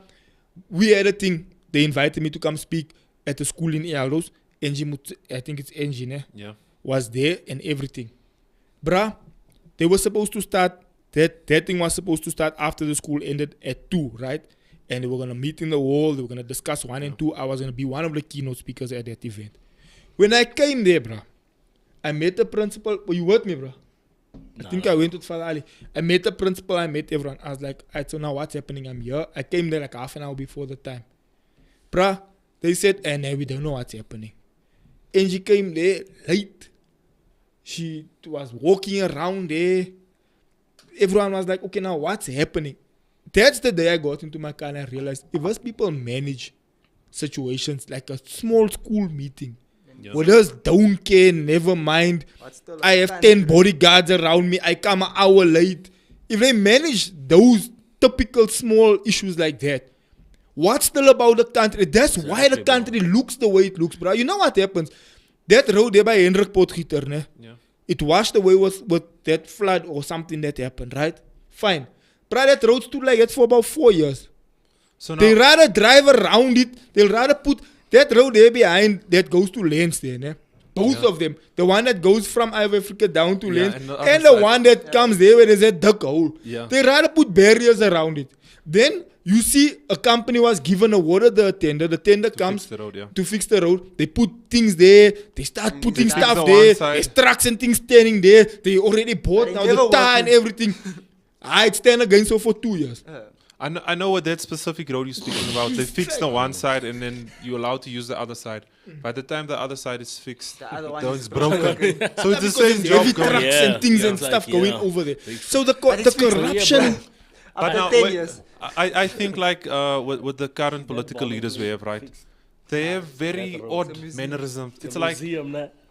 We had a thing, they invited me to come speak at a school in Eagles. I think it's Engine, Yeah. was there and everything. Bruh, they were supposed to start, that thing was supposed to start after the school ended at 2, right? And they were going to meet in the hall, they were going to discuss 1 and 2. I was going to be one of the keynote speakers at that event. When I came there, bruh, I met the principal. Oh, you heard me, bruh? I think I went with Falali. I met the principal, I met everyone. I was like, alright, so now what's happening? I'm here. I came there like half an hour before the time. Bruh, they said, we don't know what's happening. And she came there late. She was walking around there. Everyone was like, okay, now what's happening? That's the day I got into my car and I realized if us people manage situations like a small school meeting, well, just don't care, never mind. I have 10 bodyguards around me. I come an hour late. If they manage those typical small issues like that, what's still about the country? That's why the country looks the way it looks, bro. You know what happens? That road there by Hendrik Potgieter, ne? Yeah. It washed away with that flood or something that happened, right? Fine. But that road stood like that for about 4 years. So now, They rather drive around it. They'll rather put that road there behind that goes to Lens there, ne? Both of them. The one that goes from Iowa Africa down to Lens and the other and the side. one that comes there where there's a duck hole. Yeah. They rather put barriers around it. Then you see a company was given a water the tender comes fix the road, yeah. to fix the road. They put things there. They start putting fix stuff the there. one side. There's trucks and things standing there. They already bought They now never the tire and working. everything. I'd stand against her for 2 years. I know what that specific road you're speaking about. They fixed the one side and then you're allowed to use the other side. By the time the other side is fixed, The other one that is is broken. so it's the Because same there's job heavy going. trucks Yeah. and things Yeah. and It's stuff like, going yeah. over there. Fix So the But it's fixed, corruption. But After now, 10 wait, years. I think like with the current political leaders we have, right? They have very odd mannerisms. It's like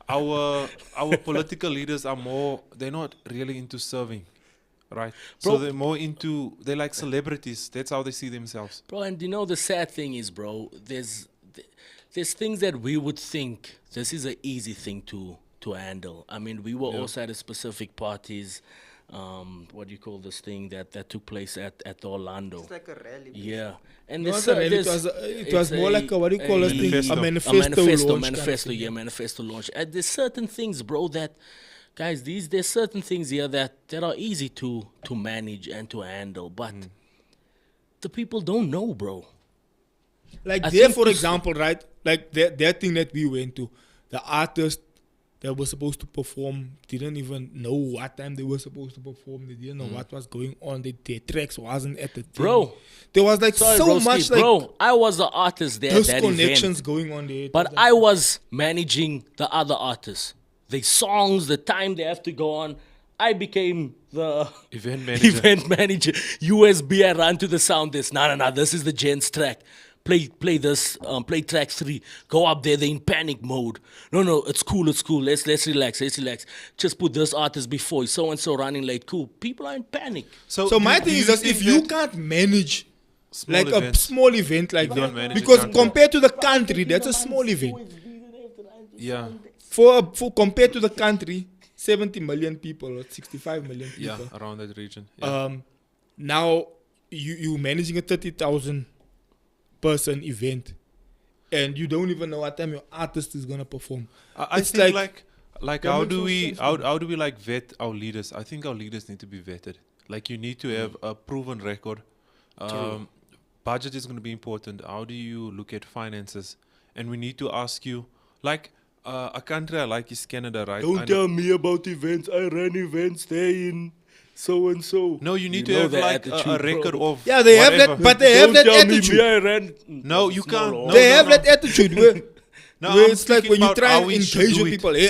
our political leaders are more. They're not really into serving, right? So Bro. they're more into. They're like celebrities. That's how they see themselves. Bro, and you know the sad thing is, bro, there's things that we would think this is an easy thing to handle. I mean, we were also at a specific parties, what do you call this thing that took place at the Orlando? It's like a rally. Yeah, and It there's wasn't really, there's- it was it's more like a, what do you call this thing? Manifesto. A A manifesto launch. manifesto launch. And there's certain things, bro, that guys, there's certain things here that are easy to manage and to handle, but the people don't know, bro. Like I there, think for you example, right? Like that thing that we went to, the artist that was supposed to perform didn't even know what time they were supposed to perform. They didn't know what was going on. Their tracks wasn't at the thing. Bro. There was like Sorry, so broski, much like bro, I was the artist there at that connections event, going on there. It but was like- I was managing the other artists. The songs, the time they have to go on. I became the Event manager. event manager. USB, I ran to the sound desk. No, this is the gents track. Play this, play track 3. Go up there, they're in panic mode. No, it's cool. Let's relax. Just put this artist before so and so running late. Cool. People are in panic. So my do thing you is that think if you that can't manage small like events, a small event like You don't that, manage because the country. compared to the country, that's a small event. yeah, For compared to the country, 70 million people or 65 million yeah, people. around that region. Yeah. Now you managing a 30,000 person event, and you don't even know what time your artist is gonna perform. I It's think like- like that how makes do no we sense, how do we like vet our leaders? I think our leaders need to be vetted. Like you need to have a proven record. Budget is going to be important. How do you look at finances? And we need to ask you, like a country I like is Canada, right? I know- me about events. I ran events there in so and so. No, you need You to know have the like attitude, a bro. record of Yeah, they have that, whatever. but they have that attitude. I ran. No, you can't. No, They no, have no. that attitude where No, Where I'm it's like speaking when you about try how and we should engage do with it. people, hey,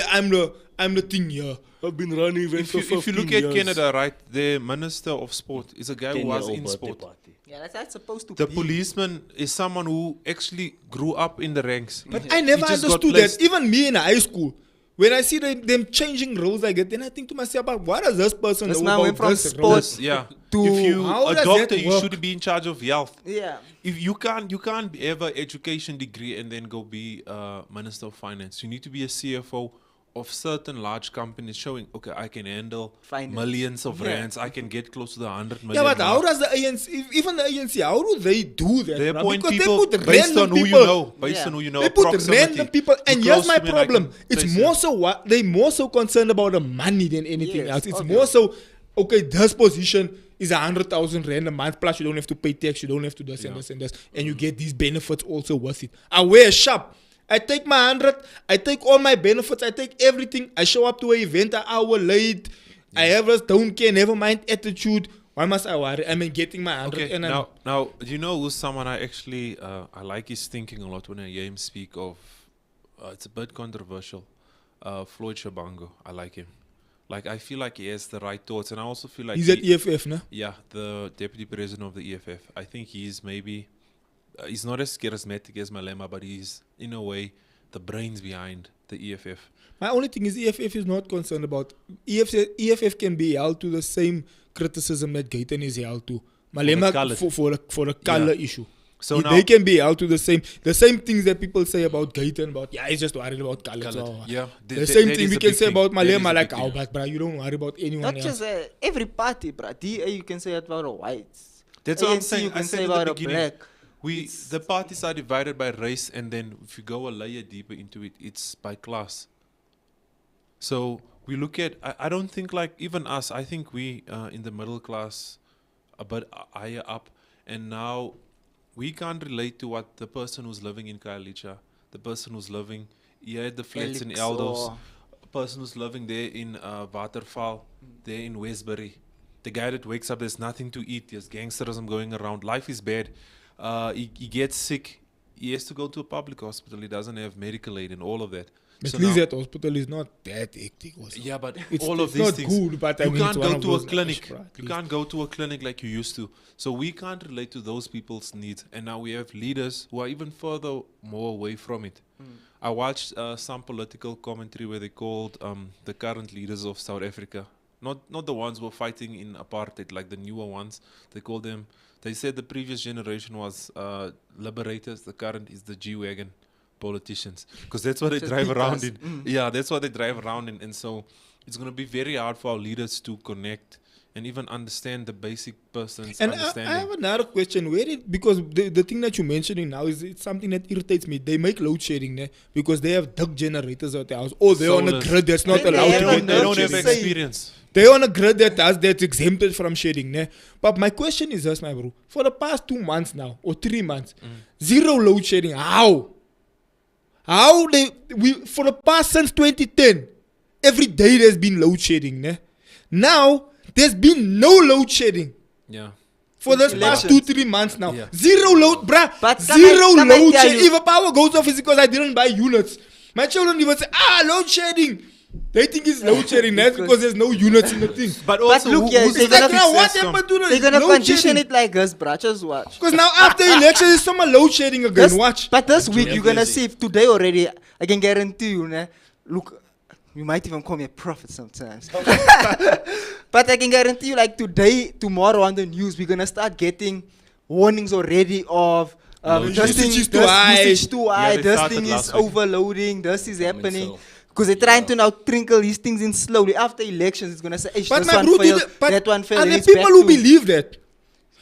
I'm the thing here. I've been running events If you look at Canada, right, the Minister of Sport is a guy who was in sport. Yeah, that's supposed to The be. policeman is someone who actually grew up in the ranks. But I never He just got understood that. placed. Even me in high school, when I see them changing roles like that, then I think to myself, but what does this person This know man about went from this sport role? Yes, yeah. to- If you How a does doctor, that you work? should be in charge of health. Yeah. If you can't have an education degree and then go be Minister of Finance. You need to be a CFO of certain large companies showing, okay, I can handle Finance. millions of Yeah. rands. I can get close to the 100 Yeah, million. but how mark. does the ANC, even the ANC, how do they do that? They bruh? appoint Because people they put based random on who you people. know. Based Yeah. on who you know. They put proximity. random people, and You here's close my to me and I problem. can It's place more you. so what they more so concerned about the money than anything Yes, else. It's obvious. more so, okay, this position is 100,000 rand a month, plus you don't have to pay tax, you don't have to this and this and this, and you get these benefits also worth it. I wear a shop. I take my 100, I take all my benefits, I take everything. I show up to an event an hour late. I have a don't care, never mind attitude. Why must I worry? I mean, getting my 100 Okay, and now, you know who's someone I actually, I like his thinking a lot when I hear him speak of, it's a bit controversial, Floyd Shabango. I like him. Like, I feel like he has the right thoughts, and I also feel like he's at EFF, no? yeah, the deputy president of the EFF. I think he's maybe, he's not as charismatic as Malema, but he's, in a way, the brains behind the EFF. My only thing is EFF is not concerned about EFF can be held to the same criticism that Gayton is held to. Malema colored. for the color issue. So now, they can be held to the same things that people say about Gayton, about he's just worried about color. colored. Yeah, The same that thing is we a can big say thing. about That is Malema, a like, big oh, thing. but you don't worry about anyone Not else. just every party, bruh. DA you can say about the whites. That's what I'm ANC saying. you I can said say at the about the beginning, black. the parties are divided by race, and then if you go a layer deeper into it, it's by class. So we look at, I don't think like even us, I think we in the middle class, a bit higher up, and now we can't relate to what the person who's living in Khayelitsha, the person who's living here at the flats in Elix Eldos, or- a person who's living there in Waterval, there in Westbury. The guy that wakes up, there's nothing to eat, there's gangsterism going around, life is bad. He gets sick, he has to go to a public hospital, he doesn't have medical aid and all of that. At So least now- that hospital is not that hectic. Also. yeah, but It's- all of it's these not things, good, but I you mean, can't it's one go of to a those clinic. niche, right? You can't go to a clinic like you used to. So we can't relate to those people's needs. And now we have leaders who are even further more away from it. I watched some political commentary where they called the current leaders of South Africa, not the ones who were fighting in apartheid, like the newer ones. They called them. They said the previous generation was liberators. The current is the G-Wagon politicians, because that's what they Just drive beat around us. in. Yeah, that's what they drive around in. And so it's going to be very hard for our leaders to connect and even understand the basic person's And I understanding. have another question. Because the thing that you're mentioning now is it's something that irritates me. They make load shedding because they have duck generators at the house. Or they're on a Solars. grid that's not They allowed have to a get they load don't have shedding. say- experience. They're on a grid that's exempted from shedding. Ne? But my question is this, my bro. For the past 2 months now, or 3 months, zero load shedding. How? For the past since 2010, every day there's been load shedding. Ne? Now, there's been no load shedding. Yeah. For this past Elections. 2-3 months now. Yeah. Zero load, bruh. But Zero come I load tell shedding. you- If a power goes off, it's because I didn't buy units. My children even say, load shedding. They think it's load shedding. That's because there's no units in the thing. But also, look, yeah, who's they're It's gonna like gonna now, fix what ESKOM? happened to the They're gonna load condition shedding? it like us, bruh. Just watch. Because now after elections, there's some load shedding again. This- Watch. But this week Yeah, you're gonna busy. see today already. I can guarantee you, ne? Look, you might even call me a prophet sometimes. But I can guarantee you, like today, tomorrow on the news, we're gonna start getting warnings already of Load this shedding. thing Usage is too this high. usage too high. they This started thing is last week. overloading. This is happening. so. Because they're trying to now trickle these things in slowly. After elections, it's gonna say, "Hey, But this my one bro, failed, that one failed." are and there it's people back who to- believe that?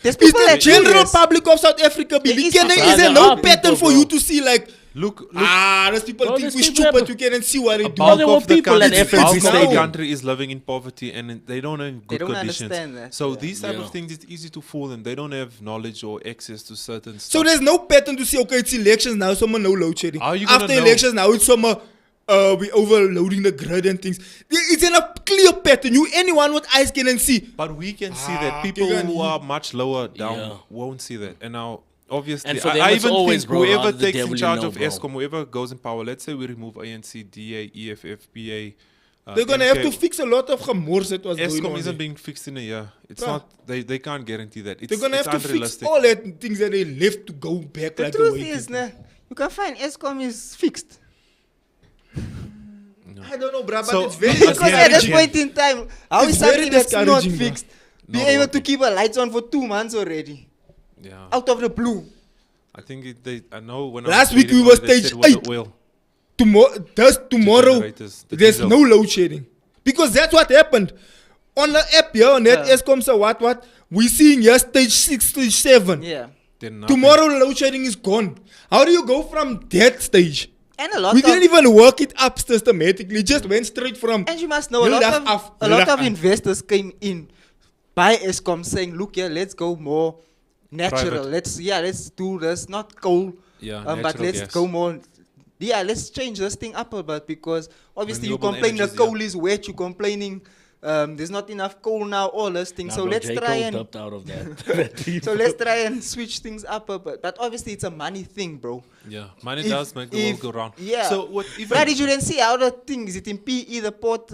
There's Is people the that do general this. public of South Africa believe? is Is people- there there no are pattern people, for bro. you to see like, Look, those people No, think there's we're people stupid, that- you can see what they do. Oh, there were bulk of the people in country, FNC bulk of the stadium. country is living in poverty, and they don't have good don't conditions. understand that. So Yeah. these type Yeah. of things, it's easy to fool them. They don't have knowledge or access to certain stuff. So there's no pattern to see, okay, it's elections now, someone no load shedding. How you gonna After know? elections now, it's some we overloading the grid and things. It's in a clear pattern. Anyone with eyes can see. But we can see that people you can- who are much lower down Yeah. won't see that. And now, obviously, And for I, them, I it's even always, think bro, whoever rather the takes in devil you charge know, of bro. ESKOM, whoever goes in power, let's say we remove ANC, DA, EFF, PA. They're gonna have MK. to fix a lot of gemors that was going ESKOM on. isn't there. being fixed in a year. It's Bruh. not. They can't guarantee that. It's, They're gonna it's have to fix unrealistic. all that things that they left to go back The like truth way is, it is. you can find ESKOM is fixed. I don't know, bruh, but So- it's very Because at this discouraging. point in time, how It's is very something that's not discouraging, bro. fixed be Not able to working. keep a lights on for 2 months already? Yeah. Out of the blue. I think I know when Last I was week we reading were on it, they stage said with 8. the oil, Tomorrow, generators, the there's diesel. no load shedding. Because that's what happened. On the app here, on that Yeah. ESKOM, so what? We seeing here stage 6, stage 7. Yeah. Then nothing. Tomorrow, load shedding is gone. How do you go from that stage? And a lot We of didn't even work it up systematically. It just went straight from. and you must know a Heel lot dag of af, a heel lot dag of aan. investors came in by ESKOM saying, look here, let's go more natural. Private. Let's do this, not coal. Yeah, But natural let's gas. go more. Yeah, let's change this thing up a bit because obviously you Renewable complain the energies, coal is wet. You're complaining there's not enough coal now. All this thing. Nah, So bro, let's J. try Cole and dubbed out of that. so let's try and switch things up a bit. But obviously it's a money thing, bro. Yeah, money If- does make the world go round. Yeah. So what? Even But did you then see how the thing is it in PE the port?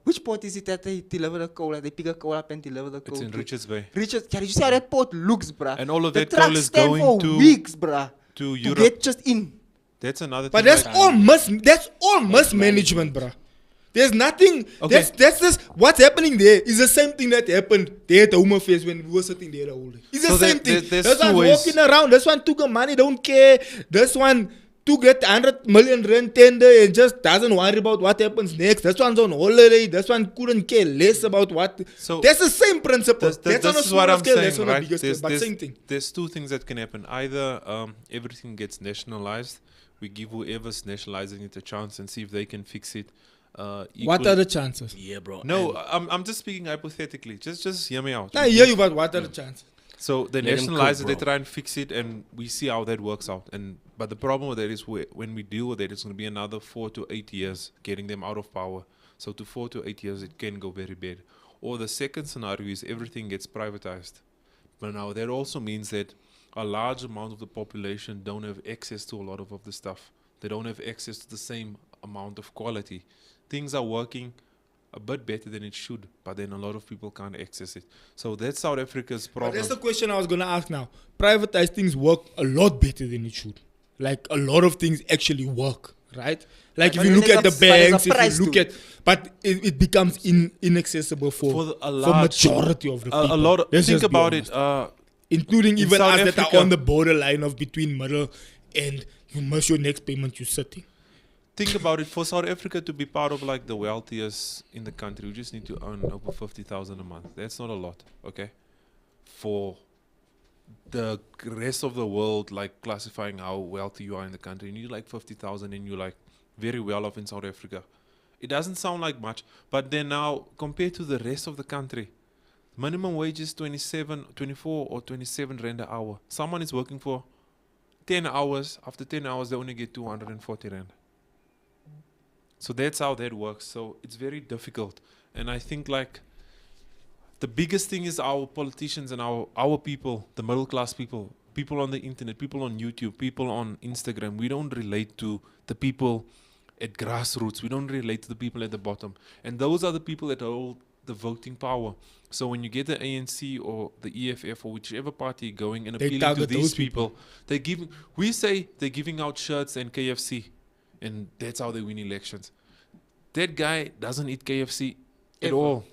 Which port is it that they deliver the coal? They pick a coal up and deliver the coal. it's in to? Richards Bay Richard, yeah, did you see how that port looks, bruh? And all of the that coal trucks is stand going for to- weeks, bruh, to to Europe. get just in. That's another. But thing that's like- all mismanagement, bruh. There's nothing. Okay. That's just what's happening there is the same thing that happened there at the Home Affairs when we were sitting there the whole day. It's the So same there- thing. there's This two one ways. walking around. This one took the money, don't care. This one took that 100 million rand tender and just doesn't worry about what happens next. This one's on holiday. This one couldn't care less about what. So that's the same principle. This That's on a is what smaller I'm scale. saying, That's on a right? bigger scale. But same thing. There's two things that can happen. Either everything gets nationalized. We give whoever's nationalizing it a chance and see if they can fix it. What equally- are the chances? Yeah, bro. No, and I'm just speaking hypothetically. Just hear me out. I hear you, but what are the chances? So they Let 'em nationalize cook, it, they bro. try and fix it, and we see how that works out. And but the problem with that is when we deal with it, it's going to be another 4 to 8 years getting them out of power. So to 4 to 8 years, it can go very bad. Or the second scenario is everything gets privatized. But now that also means that a large amount of the population don't have access to a lot of the stuff. They don't have access to the same amount of quality. Things are working a bit better than it should, but then a lot of people can't access it. So that's South Africa's But problem. that's the question I was gonna ask now. Privatized things work a lot better than it should. Like a lot of things actually work, right? Like But if you then look at the there's a- but there's a banks, price if you look to at, but it becomes inaccessible for a for large majority of the people. a lot of, Let's think just be about honest. it Including in even South us that Africa- are on the borderline of between middle and you miss your next payment, you're sitting. think about it, for South Africa to be part of like the wealthiest in the country, we just need to earn over 50,000 a month. That's not a lot, okay? For the rest of the world, like classifying how wealthy you are in the country, you need like 50,000 and you're like very well off in South Africa. It doesn't sound like much, but then now compared to the rest of the country, minimum wage is 24 or 27 rand an hour. Someone is working for 10 hours. After 10 hours, they only get 240 rand. So that's how that works. So it's very difficult. And I think like the biggest thing is our politicians and our people, the middle class people, people on the internet, people on YouTube, people on Instagram. We don't relate to the people at grassroots. We don't relate to the people at the bottom. And those are the people that hold the voting power. So when you get the ANC or the EFF or whichever party going and They appealing to target these those people. people, we say they're giving out shirts and KFC. And that's how they win elections. That guy doesn't eat KFC at Ever. all.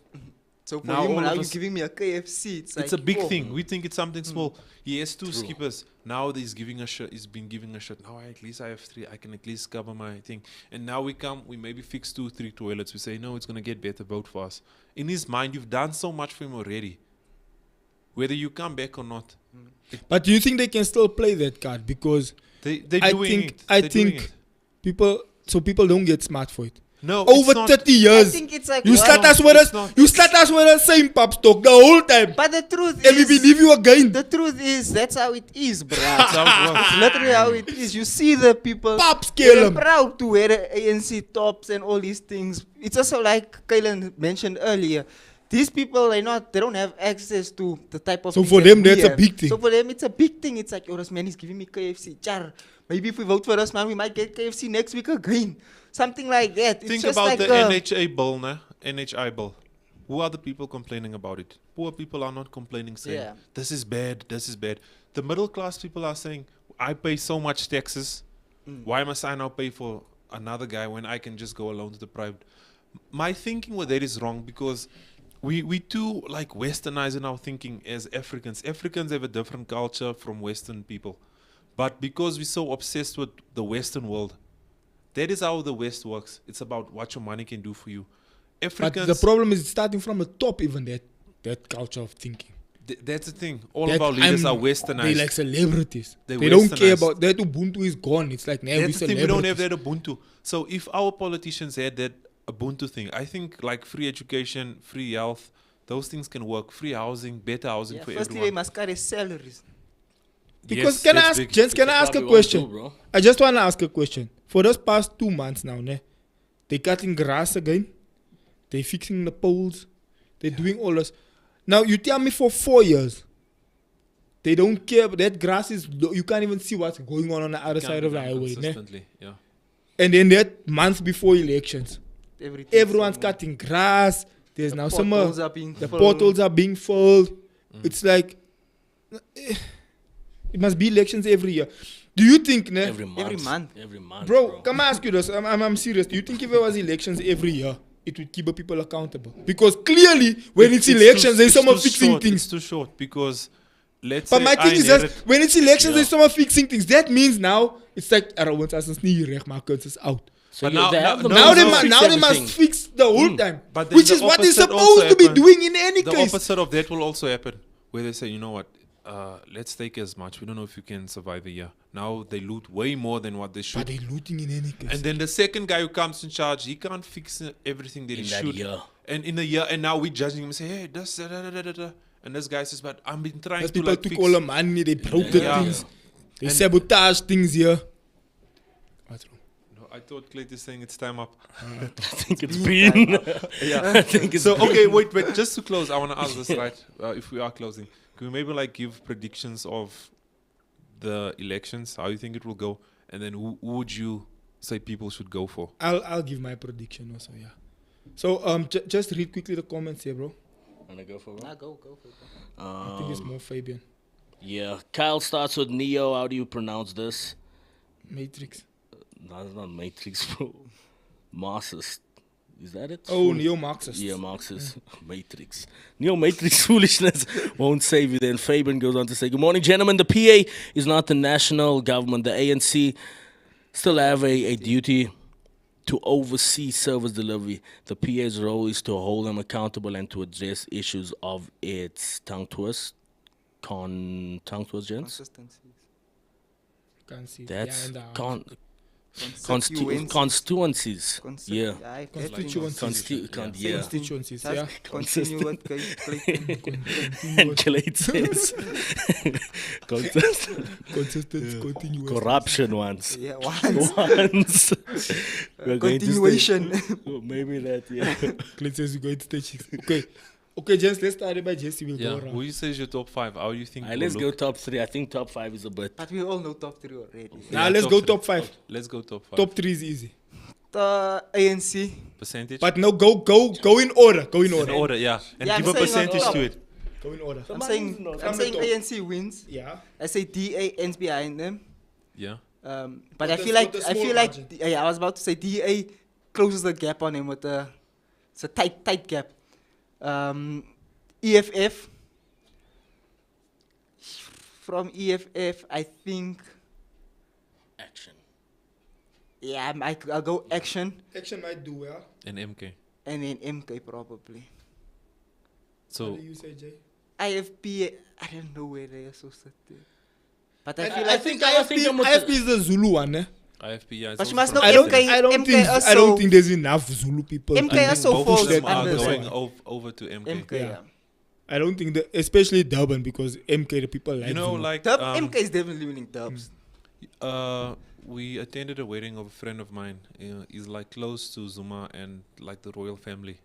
So for Now him, all now of you're us- giving me a KFC. It's It's like, a big oh. thing. We think it's something small. He has 2 skippers. Now he's giving a shirt. He's been giving a shirt. Now at least I have 3. I can at least cover my thing. And now we maybe fix 2, 3 toilets. We say, no, it's going to get better. Vote for us. In his mind, you've done so much for him already. Whether you come back or not. But do you think they can still play that card? Because They're I doing think it. I They're doing think it. people don't get smart for it. No, Over it's not. 30 I years, think it's like you well, start us with it's us. not. You start us with the same pop stock the whole time, But the truth and we is, believe you again. the truth is, that's how it is, bruh. That's how it works. It's literally how it is. You see the people. Pop scale They're 'em. proud to wear the ANC tops and all these things. It's also like Kaylan mentioned earlier. these people, they don't have access to the type of So thing for that them, we that's a have. big thing. So for them, it's a big thing. It's like, oh, this man is giving me KFC. Char, maybe if we vote for this man, we might get KFC next week again. Something like that. It's Think just about like the NHA bill, nah? NHI bill. Who are the people complaining about it? Poor people are not complaining, saying, Yeah. this is bad, this is bad. The middle class people are saying, I pay so much taxes. Why must I now pay for another guy when I can just go alone to the private? My thinking with that is wrong because we too like westernizing our thinking as Africans. Africans have a different culture from Western people. But because we're so obsessed with the Western world, that is how the West works. It's about what your money can do for you. But Africans, the problem is starting from the top, even that culture of thinking. that's the thing. All That of our leaders are They westernized. like celebrities. They're They don't care westernized. about that. Ubuntu is gone. It's like, nah, we That's the thing, we don't have celebrities. that Ubuntu. So if our politicians had that Ubuntu thing, I think like free education, free health, those things can work. Free housing, better housing Yeah, for firstly, they everyone. must cut their salaries. Because Yes, can I that's ask, big. gents, can I ask a Probably won't question? do, bro. I just want to ask a question. For those past 2 months now, ne, they cutting grass again. They fixing the poles. They're doing all this. Now you tell me for 4 years, they don't care. But that grass is you can't even see what's going on the other side of the highway. Ne? Consistently, yeah. And then that month before elections, Everything. everyone's cutting grass. There's now some Potholes are being the filled. portals are being filled. It's like it must be elections every year. Do you think, ne? Every month. Every month. Bro, come ask you this. I'm serious. Do you think if there was elections every year, it would keep people accountable? Because clearly, when it's elections, there's someone fixing It's things. too short because let's But say my I thing is inherit- that when it's elections, Yeah. there's someone fixing things. That means now it's like once as is out. So But you- now- they have the now- Now means they to no. fix now they everything. must fix the whole time, But then which the is what they're opposite also supposed to be happen. doing in any The case. opposite of that will also happen, where they say, you know what, let's take as much. We don't know if you can survive a year. Now they loot way more than what they should. But they're looting in any case. And then the second guy who comes in charge, he can't fix everything that In he that should. year. And in a year, and now we judging him and say, hey, this, da, da, da, da, da. And this guy says, but I've been trying Those to people like took fix. all the money, they broke the Yeah. things, they And- sabotage things here. What's wrong? No, I thought Clayton is saying it's time up. I think it's been. Yeah. I think it's So been. okay, wait, but just to close, I want to ask this, right? If we are closing, can we maybe like give predictions of the elections, how you think it will go, and then who would you say people should go for? I'll give my prediction also, yeah. So just read quickly the comments here, bro. Wanna go for it? Nah, go for it. I think it's more Fabian. Yeah. Kyle starts with Neo. How do you pronounce this? Matrix. No, it's not Matrix, bro. Marxist. Is that it? Oh, neo-Marxist. Yeah, Marxist. Matrix. Neo Matrix foolishness won't save you. Then Fabian goes on to say, good morning, gentlemen. The PA is not the national government. The ANC still have a duty to oversee service delivery. The PA's role is to hold them accountable and to address issues of its tongue twist, gents. Consistency. Can't see. That's yeah, and, constituencies. Yeah. Constituencies. Yeah. Constituencies, yeah. Continue with And Clay says Consistent, continuous. corruption once. Yeah, once. Once. We're going to Continuation. Oh, maybe that, yeah. Clint says we're going to stage 6. Okay. Okay, Jess, let's start it by Jesse. We'll Yeah, go around. who you say is your top 5? How you think? Alright, will let's go look? top 3. I think top 5 is a bit. But we all know top 3 already. Now Yeah, let's top go three. top 5. Let's go top 5. Top 3 is easy. The ANC. Percentage. But no, go in order. Go in in order. order, yeah, and Yeah, give I'm a saying on percentage top. to it. Go in order. I'm saying From the top. ANC wins. Yeah. I say DA ends behind them. Yeah. But With I the- feel like with the I small feel like margin. yeah, I was about to say DA closes the gap on him with a it's a tight gap. EFF from EFF I think Action. yeah I'll go Action Action might do well. And MK. and then MK probably. So What do you say, Jay? IFP I don't know where they are so set there. But I I, feel I like think I think I'm with IFP is the Zulu one, eh? IFP, yeah. it's But you also must from know I don't, MK I don't MK think also- I don't think there's enough Zulu people. MK I think also both falls of them are under going that. over to MK. MK Yeah. yeah. I don't think that, especially Durban, because MK the people like You know, Zulu. like MK is definitely winning dubs. we attended a wedding of a friend of mine. He's like close to Zuma and like the royal family.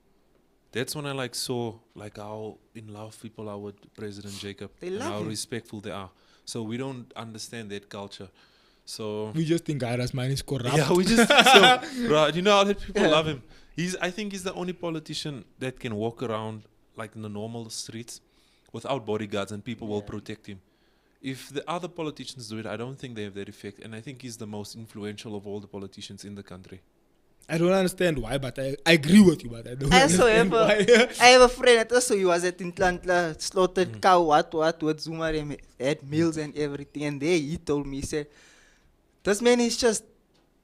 That's when I like saw like how in love people are with President Jacob They and love how him. respectful they are. So we don't understand that culture. So We just think Iras man is corrupt. yeah, we just so bro, you know how that people love him. I think he's the only politician that can walk around like in the normal streets without bodyguards and people will protect him. If the other politicians do it, I don't think they have that effect. And I think he's the most influential of all the politicians in the country. I don't understand why, but I agree with you, but I don't I also understand have why. I have a friend that also he was at Intlantla, slaughtered cow, what Zuma had meals and everything. And there he told me, he said, this man is just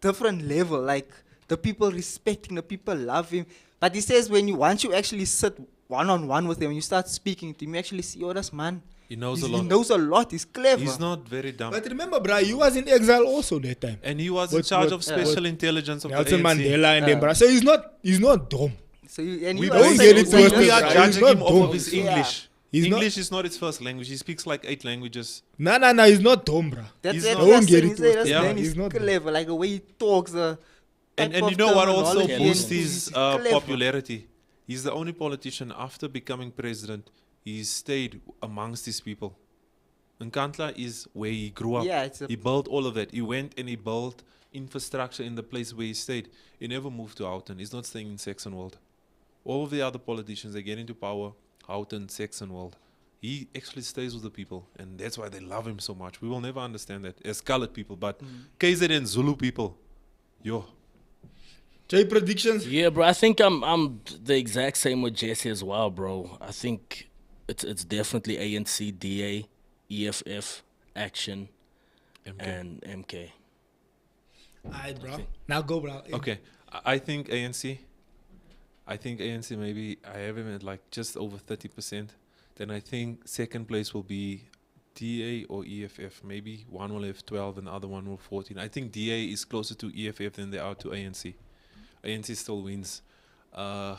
different level. Like the people respect him, the people love him. But he says once you actually sit one-on-one with him, when you start speaking to him, you actually see, oh, this man, He knows a he lot. knows a lot, he's clever. He's not very dumb. But remember, bro, you was in exile also that time. And he was in With- charge with- of special intelligence of Nelson the ANC. Mandela and them, bro. So he's not dumb. So and We you don't also get say it it's we, worth we it, are right? judging He's him not off of dumb. his Yeah. English. He's not- English is not his first language. He speaks like 8 languages. No, he's not dumb, bro. That's He's that's not- what Don't get he it said, this twisted. man Yeah. is He's not clever, like the way he talks. And type you of know what also terminology boosts and his he's clever. popularity? He's the only politician after becoming president. He stayed amongst his people. Nkandla is where he grew up. Yeah, it's a- He built all of that. He went and he built infrastructure in the place where he stayed. He never moved to Houghton. He's not staying in Saxonwold. All of the other politicians, they get into power, Houghton, Saxonwold. He actually stays with the people, and that's why they love him so much. We will never understand that as colored people, but KZN Zulu people, yo, Jay, predictions? Yeah, bro. I think I'm the exact same with Jesse as well, bro. I think it's definitely ANC, DA, EFF, Action, MK. and MK. Alright, bro. Now go, bro. Okay, I think ANC. I think ANC maybe I have him at like just over 30%. Then I think second place will be DA or EFF. Maybe one will have 12 and the other one will 14. I think DA is closer to EFF than they are to ANC. ANC still wins. Third,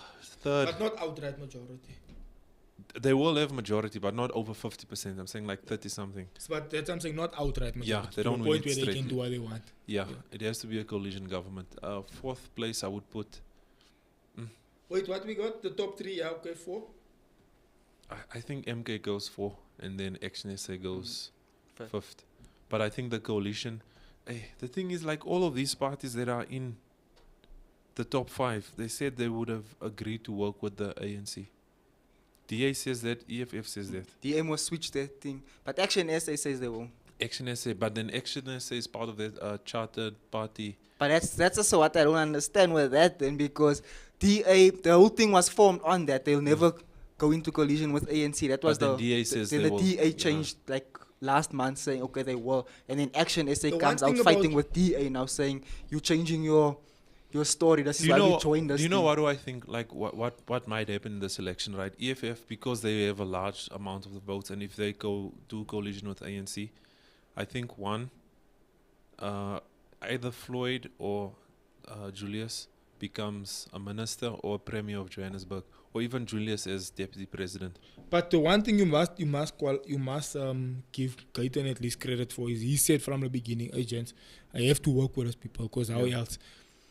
But not outright majority. they will have majority, but not over 50%. I'm saying like 30 something. But that's something not outright majority. Yeah, they to a don't win point it where they can straight. do what they want. Yeah, it has to be a coalition government. Fourth place, I would put. Wait, what we got? The top three, yeah, okay, 4. I think MK goes 4, and then Action SA goes Fifth. fifth. But I think the coalition. The thing is, like all of these parties that are in the top 5, they said they would have agreed to work with the ANC. DA says that, EFF says that. DM will switch that thing. But Action SA says they won't. Action SA, but then Action SA is part of that chartered party. But that's also what I don't understand with that then, because DA, the whole thing was formed on that. They'll never go into collision with ANC. That was But then the DA says then they the will, DA yeah. changed like last month saying, okay, they will. And then Action SA The comes one out thing fighting about- with DA now saying, you're changing your story. This is why we joined this do you know thing. what do I think? Like what might happen in this election, right? EFF, because they have a large amount of the votes, and if they go do coalition with ANC, I think one, either Floyd or Julius becomes a minister or a premier of Johannesburg, or even Julius as deputy president. But the one thing you must give Kaitan at least credit for is he said from the beginning, agents, I have to work with those people because how else?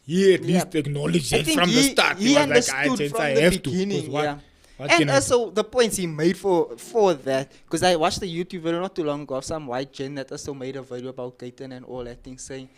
He at least acknowledged I it think from the start. he was understood like, agents, from I the have to. beginning, 'cause what, yeah. what And can I do? also the points he made for that, because I watched the YouTube video not too long ago of some white gen that also made a video about Kaitan and all that thing, saying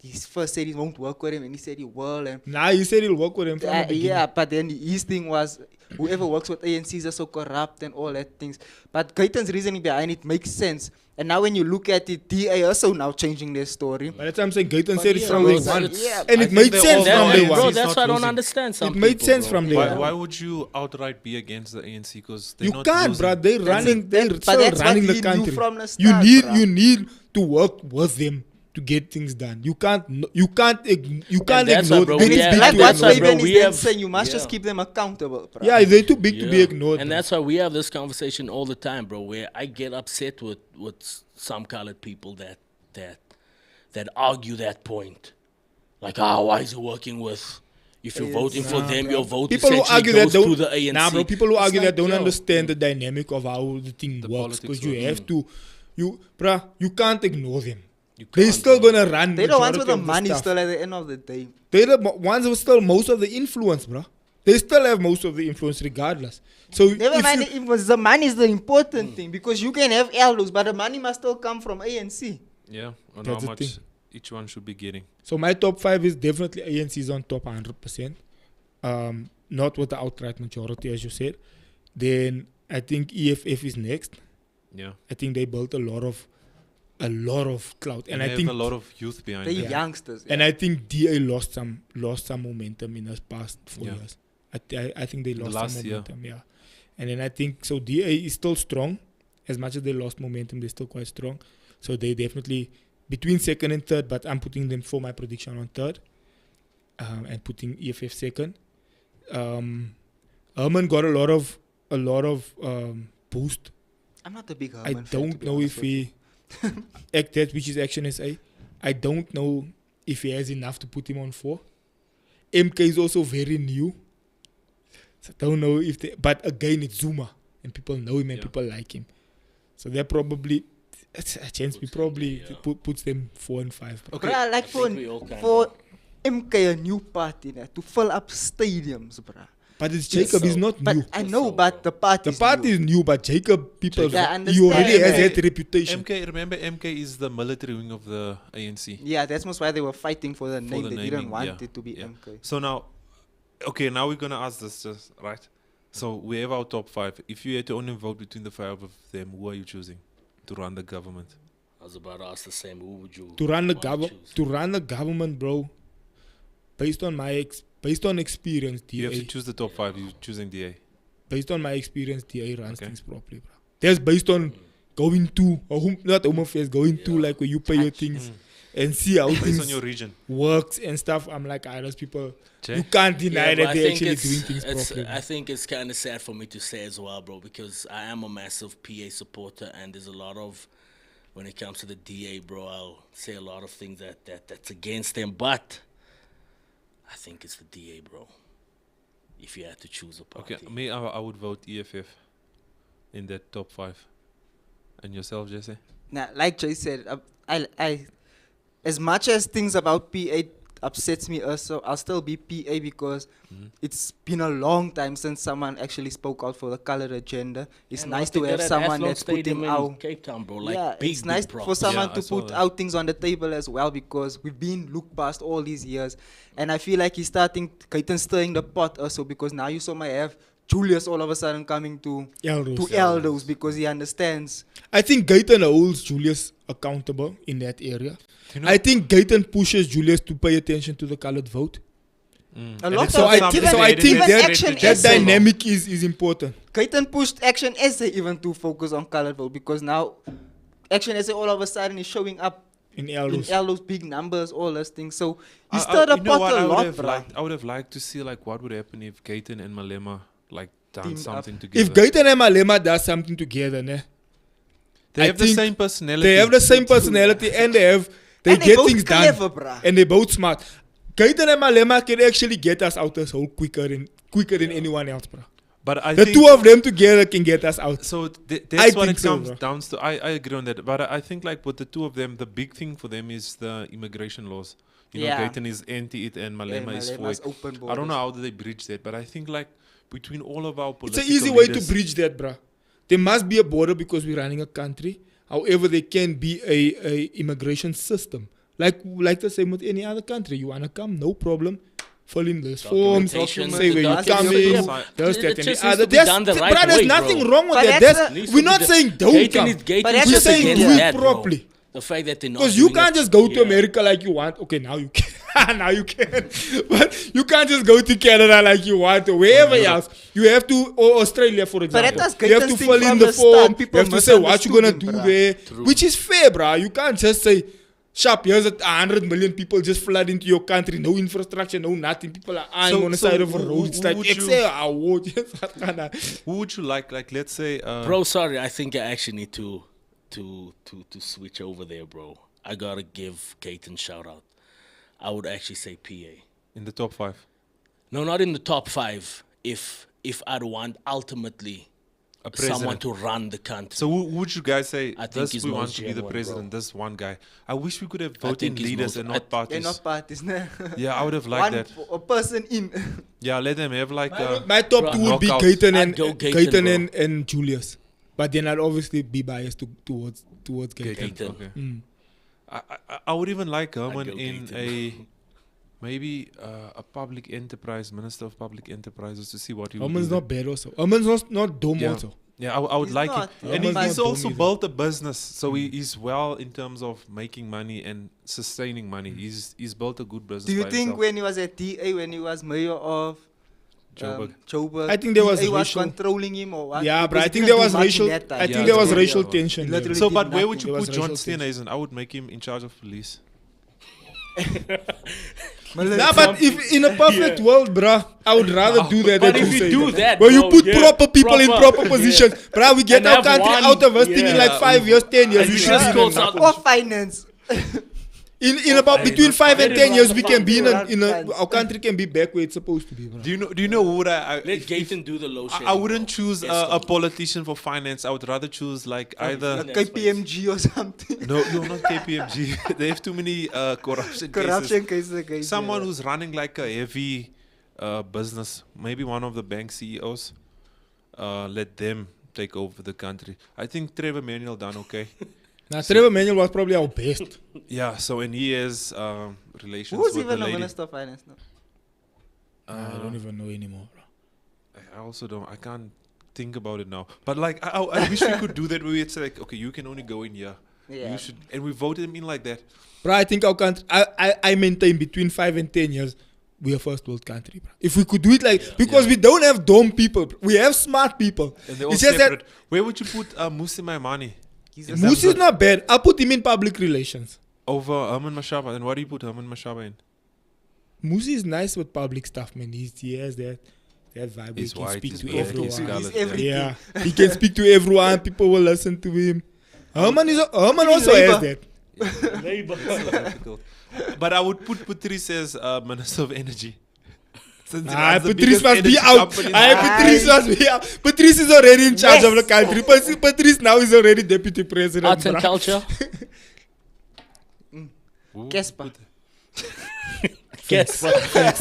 he first said he won't work with him and he said he will, and Nah, he said he'll work with him from the beginning. yeah, but then his thing was whoever works with ANC is also corrupt and all that things. But Kaitan's reasoning behind it makes sense. And now when you look at it, DA also now changing their story. But that's what I'm saying. Kaitan But said it yeah, from bro, day it's- one. it's- And I it think made they sense all from know day ANC one. Bro, is that's not why I don't losing. understand some It made people, sense bro. from day Why, one. why would you outright be against the ANC? Because they're You not can't, losing. bruh. They're running. They're but still that's what running he the knew country. from the You start, need bruh. you need to work with them to get things done. You can't And that's ignore why, bro, them. we It's have- big Like to that's what why, ignore bro, them. Fabian we is then have- saying, you must just yeah. keep them accountable. Bruh. Yeah, they're too big to be Yeah. ignored. And bro. that's why we have this conversation all the time, bro, where I get upset with some colored people that argue that point. Like, why is he working with... If you're voting for them, your vote People who essentially argue that goes to don't, the ANC. nah, bro. People who It's argue like, that don't yo, understand the dynamic of how the thing The works, politics because you work. have to, you can't ignore them. You They're can't, still bro. gonna run. They're the ones with majority the of money stuff. still at the end of the day. They're the ones with still most of the influence, bro. They still have most of the influence regardless. So Never if mind you- the influence. The money is the important thing because you can have elders, but the money must still come from ANC. Yeah, on That's how the much thing. each one should be getting. So my top 5 is definitely ANC's on top 100%. Not with the outright majority, as you said. Then I think EFF is next. Yeah, I think they built a lot of clout, and they I have think a lot of youth behind The them. youngsters. and I think DA lost some momentum in the past 4 Yeah. years. I think they The lost last some year. momentum. Yeah, and then I think so. DA is still strong. As much as they lost momentum, they're still quite strong. So they definitely between second and third, but I'm putting them for my prediction on third, and putting EFF second. Herman got a lot of boost. I'm not a big I Herman fan, to don't be know honest if with you. he act that which is Action SA. I don't know if he has enough to put him on 4. MK is also very new. So I don't know if they, but again it's Zuma and people know him and Yeah. people like him. So they're probably it's a chance we probably puts them 4 and 5. Okay. Bruh, like I think we all can, for MK a new party to fill up stadiums, bruh. But it's Yes, Jacob, he's so- not But new. I know, So, but the party The party is new, but Jacob people Yeah, I he already understand. has MK that reputation. MK, remember MK is the military wing of the ANC. Yeah, that's most why they were fighting for the name. the They didn't naming, want yeah, it to be yeah. MK. So now, okay, now we're gonna ask this just right. So we have our top 5. If you had to only vote between the 5 of them, who are you choosing to run the government? I was about to ask the same. Who would you To run the wanna government, bro. Based on my experience, You have to DA. choose the top 5. You're choosing DA. Based on my experience, DA runs Okay. things properly, bro. That's based on going to not home affairs, going to like where you pay your things and see how Based things on your region. works and stuff. I'm like, those people, Jay? you can't deny Yeah, but that I they're think actually it's- doing things it's- properly. I think it's kind of sad for me to say as well, bro, because I am a massive PA supporter, and there's a lot of, when it comes to the DA, bro, I'll say a lot of things that's against them, but I think it's the DA, bro. If you had to choose a party. Okay, me, I would vote EFF in that top 5. And yourself, Jesse? Now, like Jay said, I, as much as things about PA upsets me also, I'll still be PA because it's been a long time since someone actually spoke out for the colored agenda. It's And nice what they to did have at someone Athlone that's putting Stadium in out. Cape Town, bro. Like Yeah, big, it's nice big for props. someone Yeah, to I saw put that. out things on the table as well because we've been looked past all these years. And I feel like he's starting, Kaitan stirring the pot also because now you saw might have Julius all of a sudden coming to Elros. Eldos because he understands. I think Gaitan holds Julius accountable in that area. You know, I think Gaitan pushes Julius to pay attention to the colored vote. A lot So of I, them, thi- even- so I think even that, Action that SA. dynamic is important. Kaitan pushed Action SA even to focus on colored vote because now Action SA all of a sudden is showing up In in Elros. all those big numbers, all those things. So he I- stirred the you know what pot I a would lot, have bruh. liked? I would have liked to see like what would happen if Gaten and Malema like done Teamed up. something together. If Gaitan and Malema does something together, ne, they I have the think same personality. they have the same personality and they And get they both things clever, done. bruh. And they both smart. Gaitan and Malema can actually get us out this hole quicker than anyone else, bro. But I The think two of them together can get us out. So I that's what think it so, comes bro. down to. I agree on that. But I think like with the two of them, the big thing for them is the immigration laws. You know, Yeah. Gaten is anti it and Malema is for Malema's it. open I don't know borders. how do they bridge that, but I think like between all of our It's political an easy way to leaders- bridge that, bruh. There must be a border because we're running a country. However, there can be a immigration system. Like the same with any other country. You wanna come, no problem. Fill in those forms, Documentation, say where you're documentation. coming, Yeah. this, It that, and just the needs other. to be done the right There's way, nothing bro. wrong with But that. that's That's, a- Needs to we're be not the- saying don't Gaten come. is- Gaten But is that's We're just the saying thing, against do it that, bro. properly. The fact that they're not Because you doing can't it- just go to yeah. America like you want. Okay, now you can. Now you can. But you can't just go to Canada like you want or wherever else. You have to, or Australia, for example. that's You have to Gaten's thing fill in from the the start. form. You People have to say what you're going to do misunderstood him, there. Which is fair, bruh. You can't just say, sharp, here's 100 million people just flood into your country. No infrastructure, no nothing. People are eyeing So- on the so side of a who- road. It's who like, would you- Who would you like? Like let's say, Bro, sorry, I think I actually need to switch over there, bro. I gotta give Gaten shout out. I would actually say PA. in the top 5, No, not in the top 5. If I'd want ultimately someone president. to run the country. So who would you guys say? I think This he's we want most to be the genuine, president. bro. This one guy. I wish we could have I voting think he's leaders most- and I- not parties. They're not parties, nah. Yeah, I would have liked One that. a person in. Yeah, let them have like. My top Bro, two would be knockouts. Gaten I'd and go Gaten, Gaten bro. and Julius, but then I'd obviously be biased towards Gaten. Gaten. Okay. Mm. I would even like I'd Herman go in Gaten. maybe a public enterprise, minister of public enterprises, to see what he would Herman's do not bad also. Herman's not dumb Yeah. also. Yeah, I would He's like not. it. And Herman's he's not also dumb either. built a business, so he's well in terms of making money and sustaining money. He's built a good business. Do you by think himself. when he was at DA, when he was mayor of Joburg, I think there was DA was racial- controlling him or what? Yeah, but Because I he think didn't there do was much in racial. that time. I think Yeah, there was yeah. racial Yeah. tension. He there. literally So, did but where would nothing. you There put was John racial tension. Steenhuisen? I would make him in charge of police. Nah, but if in a perfect world, bruh, I would rather do that But than if to you say do that, where you bro, put yeah, proper people in proper, proper positions, bruh, we get And our have country one, out of this thing in yeah. like 5 years, 10 years. And We you should just be go in, out- Or finance. in about between 5 and 10 years, we can be in Run our country can be back where it's supposed to be, bruh. Do you know who would I Let if- Gaten do the low shit. I wouldn't choose a ESKOM. politician for finance. I would rather choose like either. Yeah. KPMG or something. No, not KPMG. They have too many corruption Corruption cases. cases. Someone who's running like a heavy business, maybe one of the bank CEOs. Let them take over the country. I think Trevor Manuel done okay. Now, Trevor Manuel was probably our best. Yeah, so and he has relations Who's with the even a lady. minister of finance now? I don't even know anymore, bro. I also don't. I can't think about it now. But like, I wish we could do that. Where it's like, okay, you can only go in here. Yeah. You should, and we voted him in like that. Bro, I think our country, I maintain between 5 and 10 years, we are a first world country, bro. If we could do it like, because we don't have dumb people, bro. We have smart people. And they're all It's just separate. that Where would you put Musi Maimani? He's a Moose is not bad. I'll put him in public relations. Over Herman Mashaba. Then why do you put Herman Mashaba in? Moose is nice with public stuff, man. He has that vibe. He's He can white, speak he's to black, he's everyone. scarlet. He's everything. Yeah, he can speak to everyone. People will listen to him. Herman also has Labour. that. Labor. Difficult. But I would put Patrice as Minister of Energy. Since he Ah, runs the Patrice biggest must be energy out. company in Ah, the- Patrice must be out. Patrice is already in charge of the country. Patrice now is already deputy president. Arts and bruh. culture. Who Casper. put- Guess. Facts.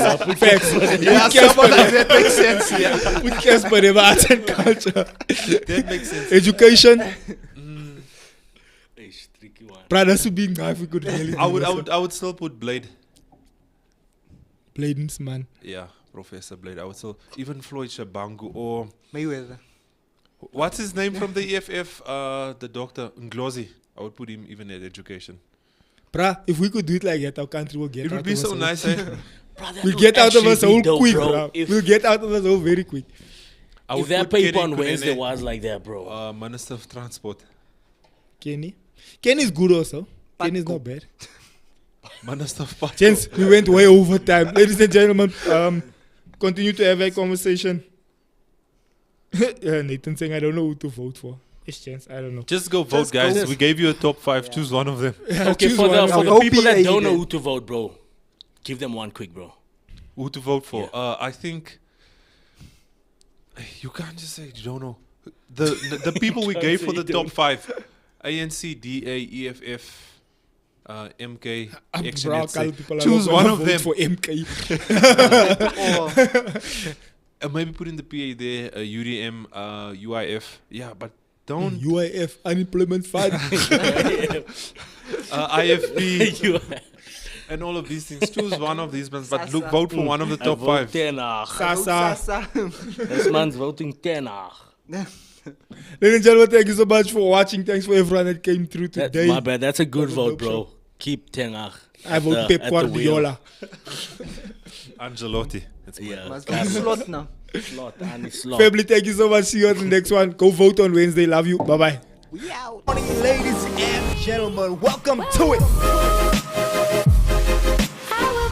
Yeah, someone like that makes sense. Yeah, Put Casper in arts and culture. that makes sense. Education. Ish, tricky one. Bruh, that's would be nice if we could really I would still put Blade. Bladens, man. Yeah, Professor Blade. I would still even Floyd Shabangu or Mayweather. what's his name from the EFF? The doctor Nglozi. I would put him even at education. Bruh, if we could do it like that, our country will get It out would be of so us all. nice. Eh? Bro, that We'll would get out of actually us be all dope, quick, bro. bro. If, We'll get out of us all very quick. I if would that put paper Kenny on Wednesday Kunene, was like that, bro. Minister of Transport. Kenny is good also. Kenny is not bad. Minister of Park. Gents, we went way over time. Ladies and gentlemen, continue to have a conversation. Nathan saying, I don't know who to vote for. It's chance, I don't know. Just go vote, Just go. guys. We gave you a top 5. Choose one of them. Okay, Choose for one. the I'll people that OPA don't know then. who to vote, bro, give them one quick, bro. Who to vote for? I think you can't just say you don't know. The people we can't gave say for the you top don't. 5: ANC, DA, EFF, MK, X, Bro, and Z. people are Choose not one gonna of vote them. for MK. Or Maybe put in the PA there, UDM, UIF. Yeah, but don't UIF, unemployment fund. IFP You- and all of these things. Choose one of these ones, but Sasa. look, vote for one of the I top vote 5. Ten Hag. Sasa. This man's voting Ten Hag. Ladies and gentlemen, thank you so much for watching. Thanks for everyone that came through That's today. my bad. That's a good That was a vote, dope bro. show. Keep Ten Hag. I at vote the- Pep at the wheel. Guardiola. Angelotti. That's Yeah. must be slot now. Slot, Andy Slot. Family, thank you so much. See you on the next one. Go vote on Wednesday. Love you. Bye bye. We out. Morning, ladies and gentlemen. Welcome to it.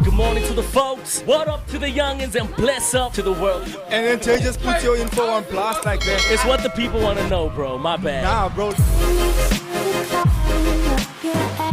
Good morning to the folks. What up to the youngins and bless up to the world. And then Tay just put your info on blast like that. It's what the people want to know, bro. My bad. Nah, bro. Yeah.